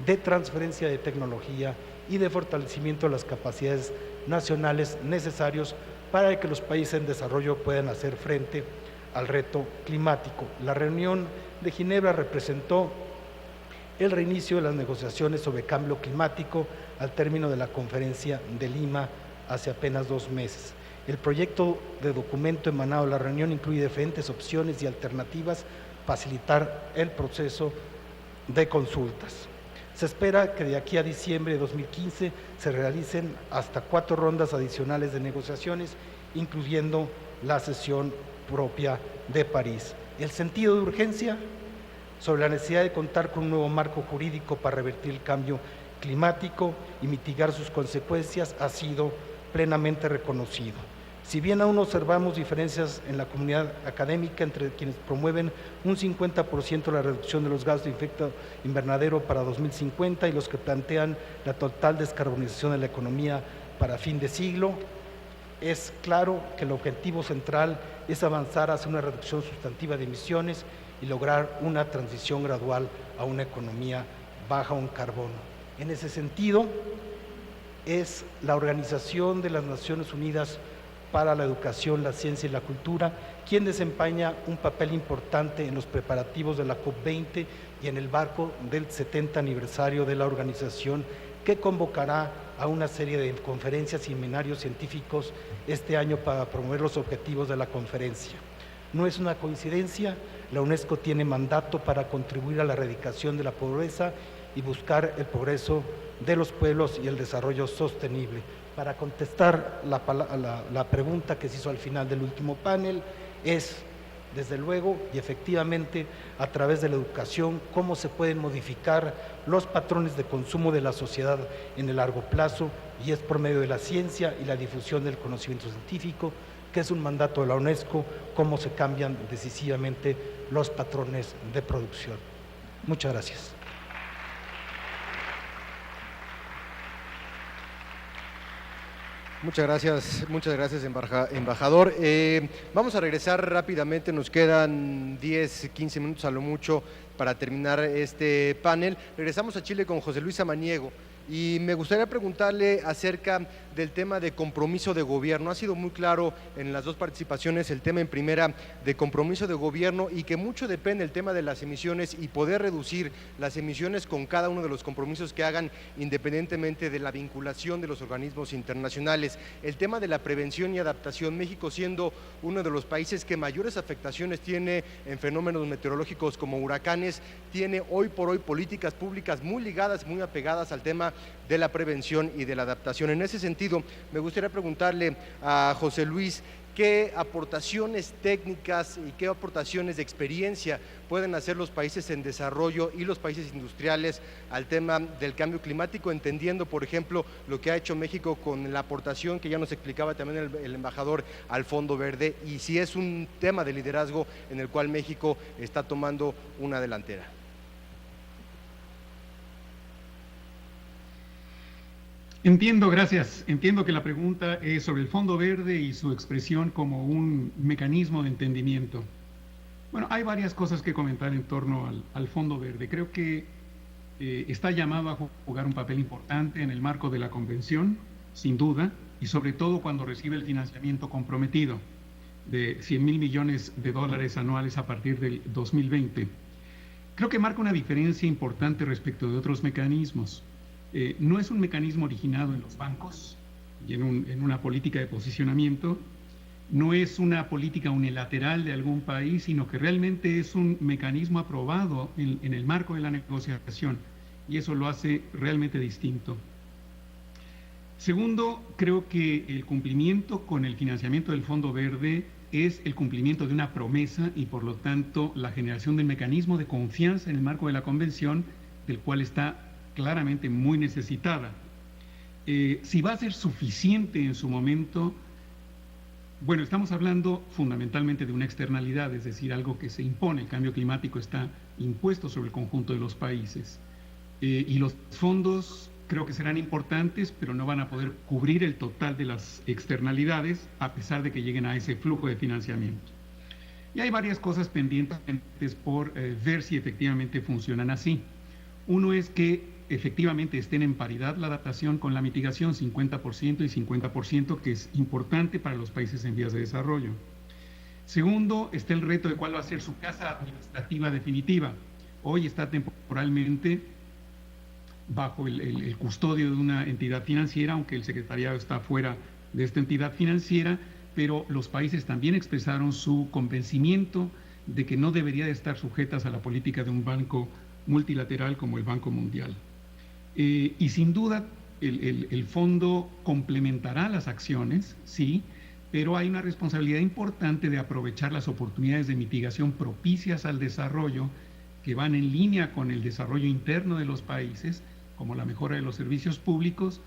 de transferencia de tecnología y de fortalecimiento de las capacidades nacionales necesarios para que los países en desarrollo puedan hacer frente al reto climático. La reunión de Ginebra representó el reinicio de las negociaciones sobre cambio climático al término de la conferencia de Lima hace apenas 2 meses. El proyecto de documento emanado de la reunión incluye diferentes opciones y alternativas para facilitar el proceso de consultas. Se espera que de aquí a diciembre de 2015 se realicen hasta 4 rondas adicionales de negociaciones, incluyendo la sesión propia de París. El sentido de urgencia sobre la necesidad de contar con un nuevo marco jurídico para revertir el cambio climático y mitigar sus consecuencias ha sido plenamente reconocido. Si bien aún observamos diferencias en la comunidad académica entre quienes promueven un 50% de la reducción de los gases de efecto invernadero para 2050 y los que plantean la total descarbonización de la economía para fin de siglo, es claro que el objetivo central es avanzar hacia una reducción sustantiva de emisiones y lograr una transición gradual a una economía baja en carbono. En ese sentido, es la Organización de las Naciones Unidas para la Educación, la Ciencia y la Cultura quien desempeña un papel importante en los preparativos de la COP20 y en el marco del 70 aniversario de la organización, que convocará a una serie de conferencias y seminarios científicos este año para promover los objetivos de la conferencia. No es una coincidencia, la UNESCO tiene mandato para contribuir a la erradicación de la pobreza y buscar el progreso de los pueblos y el desarrollo sostenible. Para contestar la pregunta que se hizo al final del último panel, es, desde luego y efectivamente, a través de la educación, cómo se pueden modificar los patrones de consumo de la sociedad en el largo plazo, y es por medio de la ciencia y la difusión del conocimiento científico, que es un mandato de la UNESCO, cómo se cambian decisivamente los patrones de producción. Muchas gracias. Muchas gracias, embajador. Vamos a regresar rápidamente, nos quedan 10, 15 minutos a lo mucho para terminar este panel. Regresamos a Chile con José Luis Samaniego y me gustaría preguntarle acerca del tema de compromiso de gobierno. Ha sido muy claro en las 2 participaciones el tema en primera de compromiso de gobierno, y que mucho depende el tema de las emisiones y poder reducir las emisiones con cada uno de los compromisos que hagan, independientemente de la vinculación de los organismos internacionales. El tema de la prevención y adaptación, México siendo uno de los países que mayores afectaciones tiene en fenómenos meteorológicos como huracanes, tiene hoy por hoy políticas públicas muy ligadas, muy apegadas al tema de la prevención y de la adaptación. En ese sentido, me gustaría preguntarle a José Luis qué aportaciones técnicas y qué aportaciones de experiencia pueden hacer los países en desarrollo y los países industriales al tema del cambio climático, entendiendo, por ejemplo, lo que ha hecho México con la aportación que ya nos explicaba también el embajador al Fondo Verde, y si es un tema de liderazgo en el cual México está tomando una delantera. Entiendo, gracias. Entiendo que la pregunta es sobre el Fondo Verde y su expresión como un mecanismo de entendimiento. Bueno, hay varias cosas que comentar en torno al Fondo Verde. Creo que está llamado a jugar un papel importante en el marco de la Convención, sin duda, y sobre todo cuando recibe el financiamiento comprometido de $100,000 millones anuales a partir del 2020. Creo que marca una diferencia importante respecto de otros mecanismos. No es un mecanismo originado en los bancos y en una política de posicionamiento, no es una política unilateral de algún país, sino que realmente es un mecanismo aprobado en el marco de la negociación, y eso lo hace realmente distinto. Segundo, creo que el cumplimiento con el financiamiento del Fondo Verde es el cumplimiento de una promesa y por lo tanto la generación del mecanismo de confianza en el marco de la Convención, del cual está claramente muy necesitada. Si va a ser suficiente en su momento, bueno, estamos hablando fundamentalmente de una externalidad, es decir, algo que se impone. El cambio climático está impuesto sobre el conjunto de los países. Y los fondos creo que serán importantes, pero no van a poder cubrir el total de las externalidades, a pesar de que lleguen a ese flujo de financiamiento. Y hay varias cosas pendientes por ver si efectivamente funcionan así. Uno es que efectivamente estén en paridad la adaptación con la mitigación, 50% y 50%, que es importante para los países en vías de desarrollo. Segundo, está el reto de cuál va a ser su casa administrativa definitiva. Hoy está temporalmente bajo el custodio de una entidad financiera, aunque el secretariado está fuera de esta entidad financiera, pero los países también expresaron su convencimiento de que no debería de estar sujetas a la política de un banco multilateral como el Banco Mundial. Y sin duda el fondo complementará las acciones, sí, pero hay una responsabilidad importante de aprovechar las oportunidades de mitigación propicias al desarrollo que van en línea con el desarrollo interno de los países, como la mejora de los servicios públicos,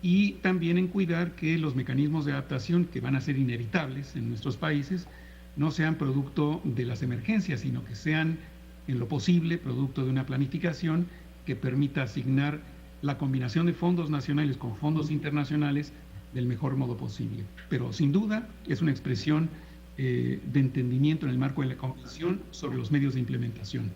y también en cuidar que los mecanismos de adaptación que van a ser inevitables en nuestros países no sean producto de las emergencias, sino que sean en lo posible producto de una planificación que permita asignar la combinación de fondos nacionales con fondos internacionales del mejor modo posible. Pero sin duda es una expresión de entendimiento en el marco de la Convención sobre los medios de implementación.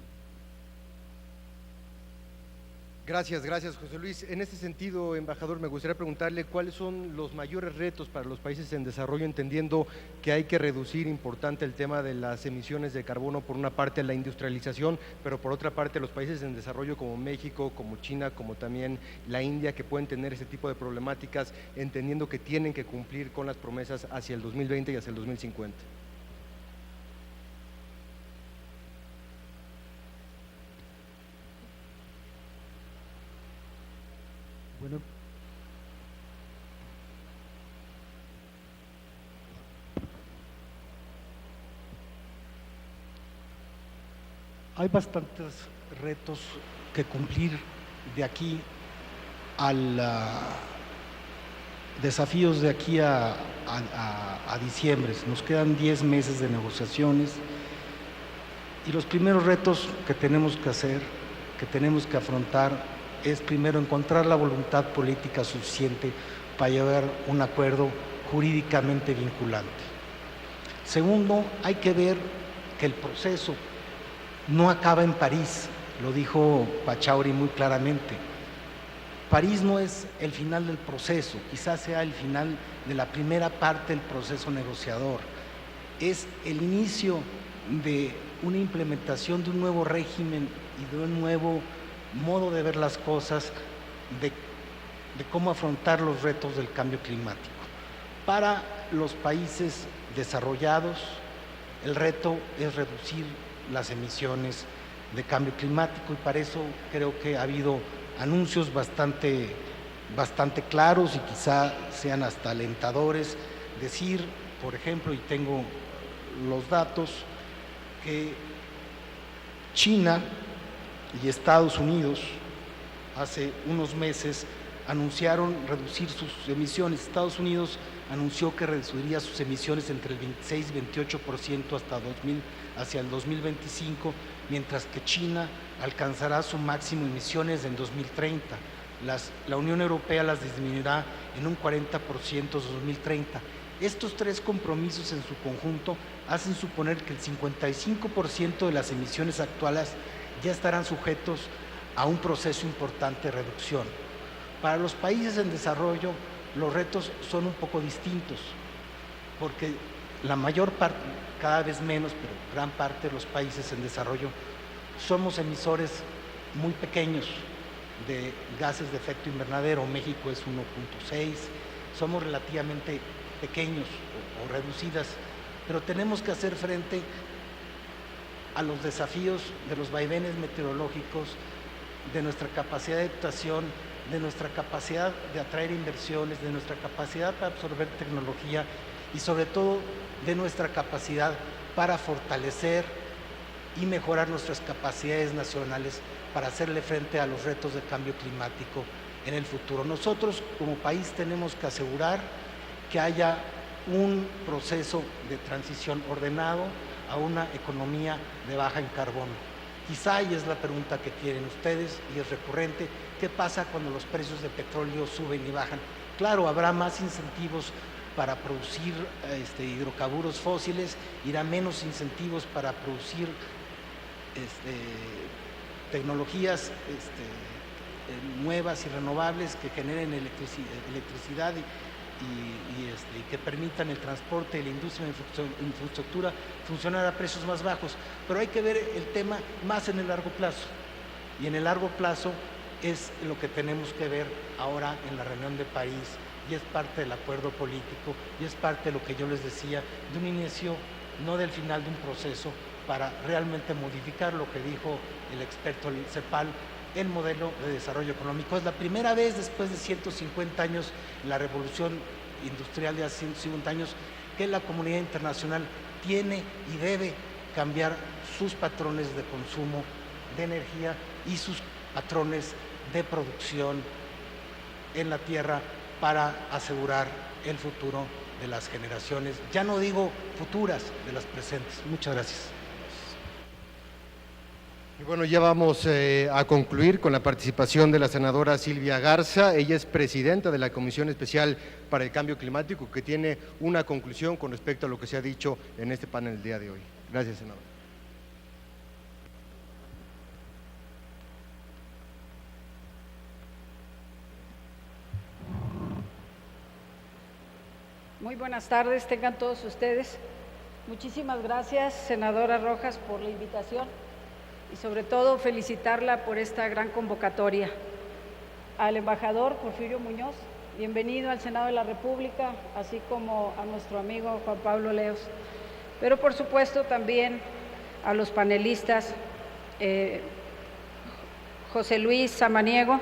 Gracias, José Luis. En este sentido, embajador, me gustaría preguntarle cuáles son los mayores retos para los países en desarrollo, entendiendo que hay que reducir importante el tema de las emisiones de carbono, por una parte la industrialización, pero por otra parte los países en desarrollo como México, como China, como también la India, que pueden tener ese tipo de problemáticas, entendiendo que tienen que cumplir con las promesas hacia el 2020 y hacia el 2050. Bueno, hay bastantes retos que cumplir de aquí al desafíos de aquí a diciembre. Nos quedan 10 meses de negociaciones y los primeros retos que tenemos que hacer, que tenemos que afrontar, es primero encontrar la voluntad política suficiente para llevar un acuerdo jurídicamente vinculante. Segundo, hay que ver que el proceso no acaba en París, lo dijo Pachauri muy claramente. París no es el final del proceso, quizás sea el final de la primera parte del proceso negociador. Es el inicio de una implementación de un nuevo régimen y de un nuevo modo de ver las cosas, de cómo afrontar los retos del cambio climático. Para los países desarrollados, el reto es reducir las emisiones de cambio climático, y para eso creo que ha habido anuncios bastante claros y quizá sean hasta alentadores. Decir, por ejemplo, y tengo los datos, que China y Estados Unidos hace unos meses anunciaron reducir sus emisiones. Estados Unidos anunció que reduciría sus emisiones entre el 26 y 28% hacia el 2025, mientras que China alcanzará su máximo emisiones en 2030. La Unión Europea las disminuirá en un 40% en 2030. Estos tres compromisos en su conjunto hacen suponer que el 55% de las emisiones actuales ya estarán sujetos a un proceso importante de reducción. Para los países en desarrollo, los retos son un poco distintos, porque la mayor parte, cada vez menos, pero gran parte de los países en desarrollo, somos emisores muy pequeños de gases de efecto invernadero. México es 1.6, somos relativamente pequeños o reducidas, pero tenemos que hacer frente a los desafíos de los vaivenes meteorológicos, de nuestra capacidad de adaptación, de nuestra capacidad de atraer inversiones, de nuestra capacidad para absorber tecnología y sobre todo de nuestra capacidad para fortalecer y mejorar nuestras capacidades nacionales para hacerle frente a los retos de cambio climático en el futuro. Nosotros como país tenemos que asegurar que haya un proceso de transición ordenado a una economía de baja en carbono. Quizá, y es la pregunta que tienen ustedes y es recurrente, ¿qué pasa cuando los precios de petróleo suben y bajan? Claro, habrá más incentivos para producir hidrocarburos fósiles, irá menos incentivos para producir tecnologías nuevas y renovables que generen electricidad y que permitan el transporte y la industria de infraestructura funcionar a precios más bajos. Pero hay que ver el tema más en el largo plazo. Y en el largo plazo es lo que tenemos que ver ahora en la reunión de París, y es parte del acuerdo político, y es parte de lo que yo les decía, de un inicio, no del final de un proceso, para realmente modificar lo que dijo el experto del CEPAL, el modelo de desarrollo económico. Es la primera vez después de 150 años, en la revolución industrial de hace 150 años, que la comunidad internacional tiene y debe cambiar sus patrones de consumo de energía y sus patrones de producción en la tierra para asegurar el futuro de las generaciones, ya no digo futuras, de las presentes. Muchas gracias. Y bueno, ya vamos a concluir con la participación de la senadora Silvia Garza. Ella es presidenta de la Comisión Especial para el Cambio Climático, que tiene una conclusión con respecto a lo que se ha dicho en este panel el día de hoy. Gracias, senadora. Muy buenas tardes, tengan todos ustedes. Muchísimas gracias, senadora Rojas, por la invitación y sobre todo felicitarla por esta gran convocatoria. Al embajador Porfirio Muñoz, bienvenido al Senado de la República, así como a nuestro amigo Juan Pablo Leos. Pero por supuesto también a los panelistas José Luis Samaniego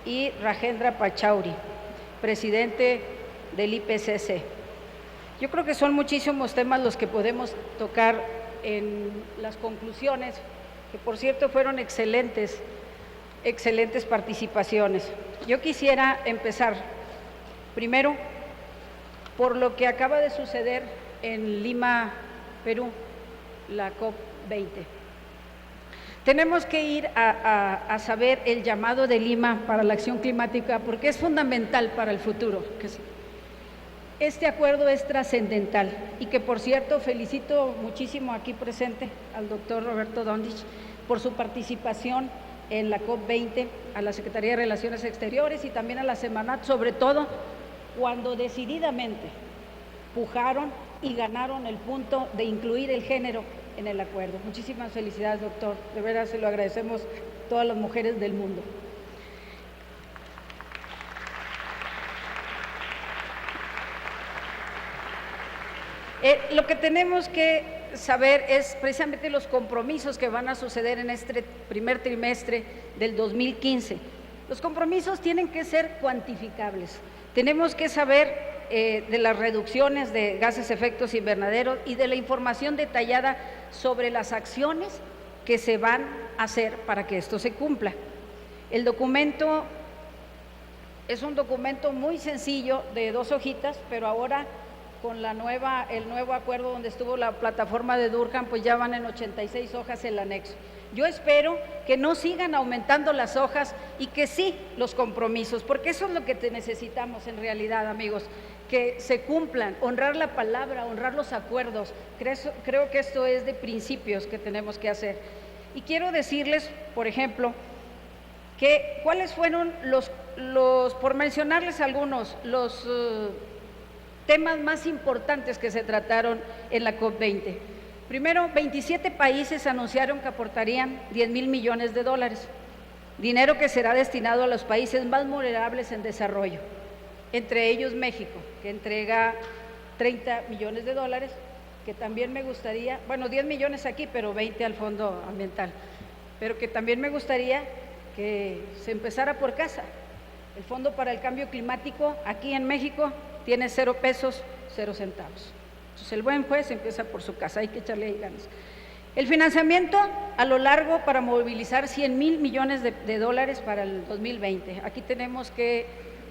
y Rajendra Pachauri, presidente del IPCC. Yo creo que son muchísimos temas los que podemos tocar en las conclusiones, que por cierto fueron excelentes participaciones. Yo quisiera empezar primero por lo que acaba de suceder en Lima, Perú, la COP20. Tenemos que ir a saber el llamado de Lima para la acción climática, porque es fundamental para el futuro. Este acuerdo es trascendental y que, por cierto, felicito muchísimo aquí presente al doctor Roberto Dondich por su participación en la COP20, a la Secretaría de Relaciones Exteriores y también a la Semanat, sobre todo cuando decididamente pujaron y ganaron el punto de incluir el género en el acuerdo. Muchísimas felicidades, doctor. De veras se lo agradecemos a todas las mujeres del mundo. Lo que tenemos que saber es precisamente los compromisos que van a suceder en este primer trimestre del 2015. Los compromisos tienen que ser cuantificables. Tenemos que saber de las reducciones de gases efectos invernaderos y de la información detallada sobre las acciones que se van a hacer para que esto se cumpla. El documento es un documento muy sencillo de 2 hojitas, pero ahora con el nuevo acuerdo donde estuvo la plataforma de Durham, pues ya van en 86 hojas el anexo. Yo espero que no sigan aumentando las hojas y que sí los compromisos, porque eso es lo que necesitamos en realidad, amigos, que se cumplan, honrar la palabra, honrar los acuerdos. Creo que esto es de principios que tenemos que hacer. Y quiero decirles, por ejemplo, que cuáles fueron por mencionarles algunos, los temas más importantes que se trataron en la COP20. Primero, 27 países anunciaron que aportarían 10,000 millones de dólares, dinero que será destinado a los países más vulnerables en desarrollo, entre ellos México, que entrega 30 millones de dólares, que también me gustaría, bueno, 10 millones aquí, pero 20 al Fondo Ambiental, pero que también me gustaría que se empezara por casa. El Fondo para el Cambio Climático aquí en México tiene 0 pesos, 0 centavos. Entonces el buen juez empieza por su casa, hay que echarle ahí ganas. El financiamiento a lo largo para movilizar 100,000 millones de dólares para el 2020. Aquí tenemos que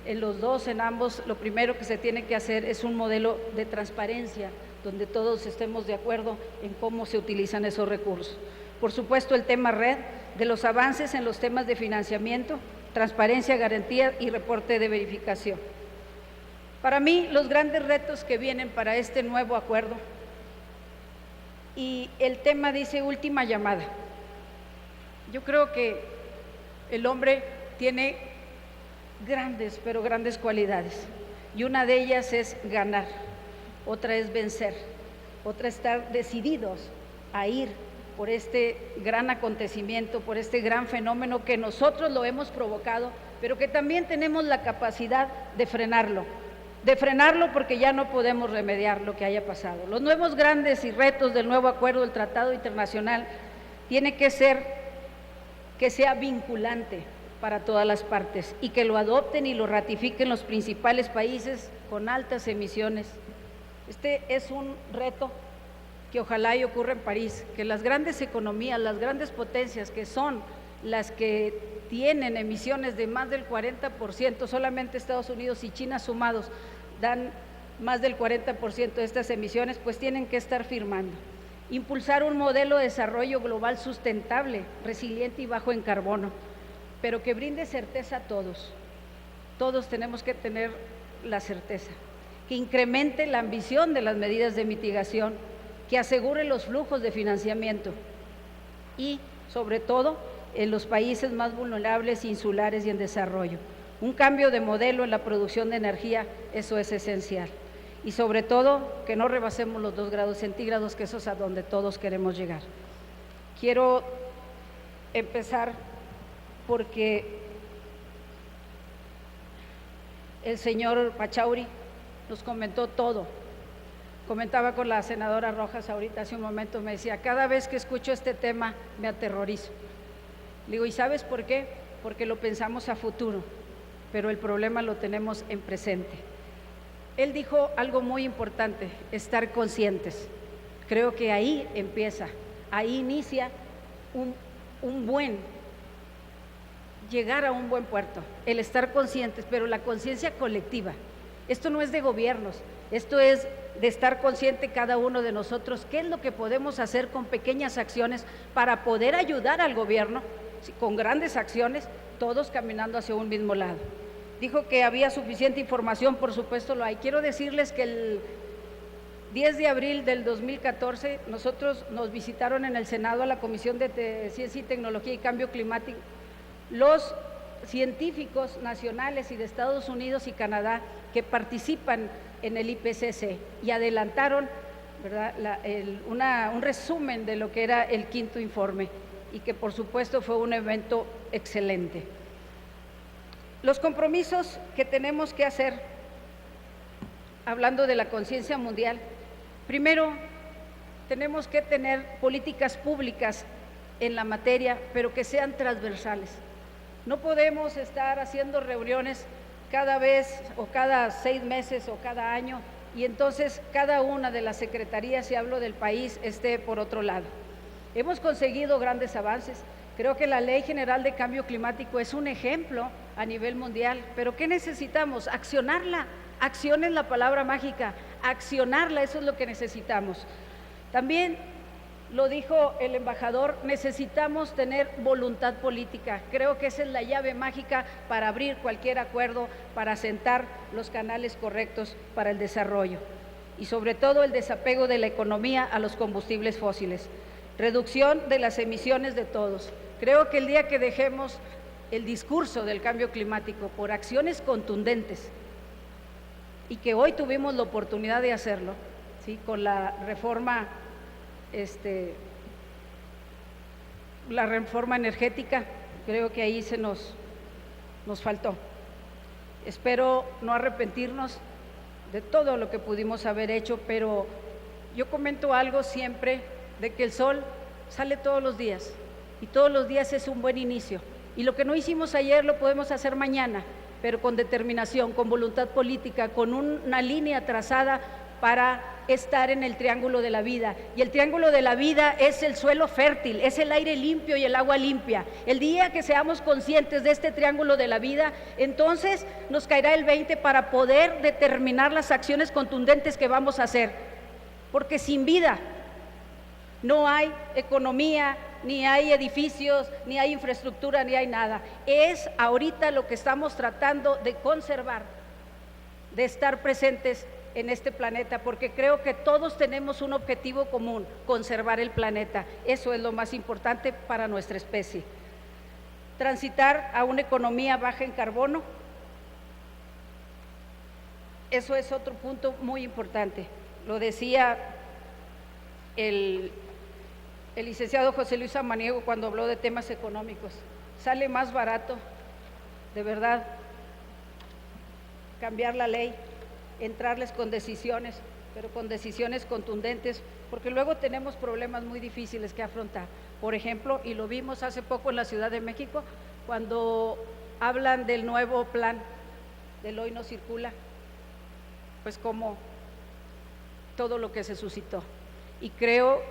en ambos, lo primero que se tiene que hacer es un modelo de transparencia, donde todos estemos de acuerdo en cómo se utilizan esos recursos. Por supuesto, el tema red, de los avances en los temas de financiamiento, transparencia, garantía y reporte de verificación. Para mí, los grandes retos que vienen para este nuevo acuerdo, y el tema dice última llamada. Yo creo que el hombre tiene grandes, pero grandes cualidades, y una de ellas es ganar, otra es vencer, otra es estar decididos a ir por este gran acontecimiento, por este gran fenómeno que nosotros lo hemos provocado, pero que también tenemos la capacidad de frenarlo porque ya no podemos remediar lo que haya pasado. Los nuevos grandes y retos del nuevo acuerdo del Tratado Internacional tiene que ser que sea vinculante para todas las partes y que lo adopten y lo ratifiquen los principales países con altas emisiones. Este es un reto que ojalá y ocurra en París, que las grandes economías, las grandes potencias que son las que tienen emisiones de más del 40%, solamente Estados Unidos y China sumados dan más del 40% de estas emisiones, pues tienen que estar firmando. Impulsar un modelo de desarrollo global sustentable, resiliente y bajo en carbono, pero que brinde certeza a todos. Todos tenemos que tener la certeza, que incremente la ambición de las medidas de mitigación, que asegure los flujos de financiamiento y, sobre todo, en los países más vulnerables, insulares y en desarrollo. Un cambio de modelo en la producción de energía, eso es esencial. Y sobre todo, que no rebasemos los 2 grados centígrados, que eso es a donde todos queremos llegar. Quiero empezar porque el señor Pachauri nos comentó todo. Comentaba con la senadora Rojas ahorita hace un momento, me decía, cada vez que escucho este tema me aterrorizo. Le digo, ¿y sabes por qué? Porque lo pensamos a futuro, pero el problema lo tenemos en presente. Él dijo algo muy importante, estar conscientes. Creo que ahí empieza, ahí inicia llegar a un buen puerto, el estar conscientes, pero la conciencia colectiva. Esto no es de gobiernos, esto es de estar consciente cada uno de nosotros, qué es lo que podemos hacer con pequeñas acciones para poder ayudar al gobierno, con grandes acciones, todos caminando hacia un mismo lado. Dijo que había suficiente información, por supuesto lo hay. Quiero decirles que el 10 de abril del 2014, nosotros nos visitaron en el Senado a la Comisión de Ciencia y Tecnología y Cambio Climático, los científicos nacionales y de Estados Unidos y Canadá que participan en el IPCC y adelantaron, ¿verdad?, un resumen de lo que era el 5º informe y que por supuesto fue un evento excelente. Los compromisos que tenemos que hacer, hablando de la conciencia mundial, primero tenemos que tener políticas públicas en la materia, pero que sean transversales. No podemos estar haciendo reuniones cada vez o cada 6 meses o cada año y entonces cada una de las secretarías, si hablo del país, esté por otro lado. Hemos conseguido grandes avances. Creo que la Ley General de Cambio Climático es un ejemplo a nivel mundial, pero ¿qué necesitamos? Accionarla. Acción es la palabra mágica, accionarla, eso es lo que necesitamos. También lo dijo el embajador, necesitamos tener voluntad política. Creo que esa es la llave mágica para abrir cualquier acuerdo, para sentar los canales correctos para el desarrollo y sobre todo el desapego de la economía a los combustibles fósiles. Reducción de las emisiones de todos. Creo que el día que dejemos el discurso del cambio climático por acciones contundentes, y que hoy tuvimos la oportunidad de hacerlo, ¿sí? Con la reforma energética, creo que ahí se nos faltó. Espero no arrepentirnos de todo lo que pudimos haber hecho, pero yo comento algo siempre, de que el sol sale todos los días, y todos los días es un buen inicio, y lo que no hicimos ayer lo podemos hacer mañana, pero con determinación, con voluntad política, con una línea trazada para estar en el triángulo de la vida. Y el triángulo de la vida es el suelo fértil, es el aire limpio y el agua limpia. El día que seamos conscientes de este triángulo de la vida, entonces nos caerá el 20 para poder determinar las acciones contundentes que vamos a hacer. Porque sin vida no hay economía, ni hay edificios, ni hay infraestructura, ni hay nada. Es ahorita lo que estamos tratando de conservar, de estar presentes en este planeta, porque creo que todos tenemos un objetivo común, conservar el planeta. Eso es lo más importante para nuestra especie. Transitar a una economía baja en carbono, eso es otro punto muy importante. Lo decía el licenciado José Luis Samaniego cuando habló de temas económicos. Sale más barato, de verdad, cambiar la ley, entrarles con decisiones, pero con decisiones contundentes, porque luego tenemos problemas muy difíciles que afrontar. Por ejemplo, y lo vimos hace poco en la Ciudad de México, cuando hablan del nuevo plan del Hoy No Circula, pues como todo lo que se suscitó. Y creo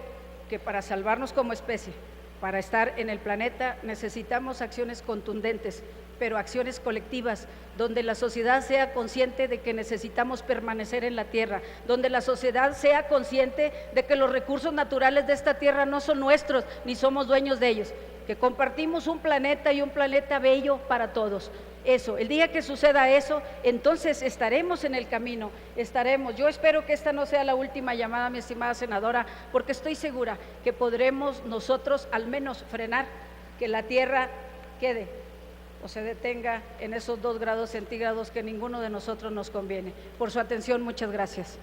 que para salvarnos como especie, para estar en el planeta, necesitamos acciones contundentes, pero acciones colectivas, donde la sociedad sea consciente de que necesitamos permanecer en la tierra, donde la sociedad sea consciente de que los recursos naturales de esta tierra no son nuestros, ni somos dueños de ellos, que compartimos un planeta y un planeta bello para todos. Eso, el día que suceda eso, entonces estaremos en el camino, yo espero que esta no sea la última llamada, mi estimada senadora, porque estoy segura que podremos nosotros al menos frenar que la tierra quede o se detenga en esos 2 grados centígrados que ninguno de nosotros nos conviene. Por su atención, muchas gracias.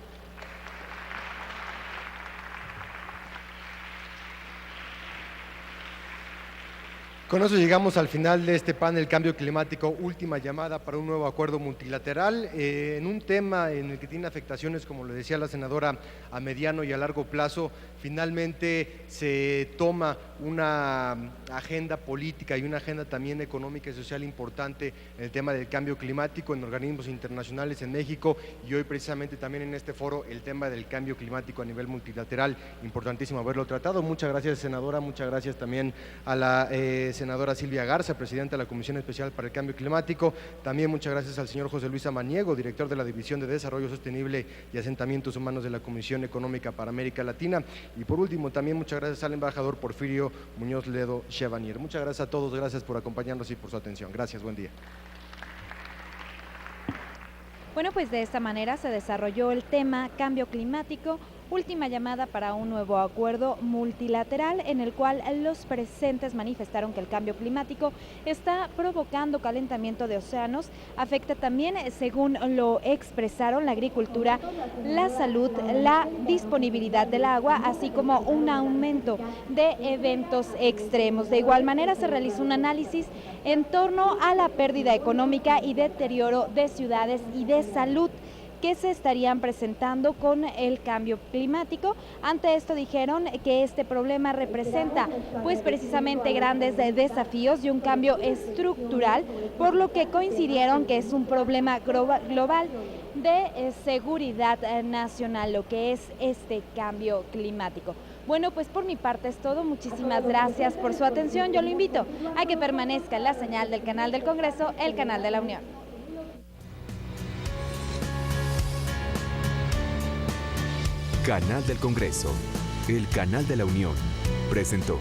Con eso llegamos al final de este panel Cambio Climático, última llamada para un nuevo acuerdo multilateral, en un tema en el que tiene afectaciones, como le decía la senadora, a mediano y a largo plazo. Finalmente se toma una agenda política y una agenda también económica y social importante en el tema del cambio climático en organismos internacionales en México, y hoy precisamente también en este foro el tema del cambio climático a nivel multilateral, importantísimo haberlo tratado. Muchas gracias, senadora, muchas gracias también a la senadora Silvia Garza, presidenta de la Comisión Especial para el Cambio Climático. También muchas gracias al señor José Luis Samaniego, director de la División de Desarrollo Sostenible y Asentamientos Humanos de la Comisión Económica para América Latina. Y por último, también muchas gracias al embajador Porfirio Muñoz Ledo Chevanier. Muchas gracias a todos, gracias por acompañarnos y por su atención. Gracias, buen día. Bueno, pues de esta manera se desarrolló el tema cambio climático, última llamada para un nuevo acuerdo multilateral en el cual los presentes manifestaron que el cambio climático está provocando calentamiento de océanos, afecta también, según lo expresaron, la agricultura, la salud, la disponibilidad del agua, así como un aumento de eventos extremos. De igual manera se realizó un análisis en torno a la pérdida económica y deterioro de ciudades y de salud. que se estarían presentando con el cambio climático. Ante esto dijeron que este problema representa pues precisamente grandes desafíos y un cambio estructural, por lo que coincidieron que es un problema global de seguridad nacional, lo que es este cambio climático. Bueno, pues por mi parte es todo. Muchísimas gracias por su atención. Yo lo invito a que permanezca en la señal del canal del Congreso, el canal de la Unión. Canal del Congreso, el canal de la Unión, presentó.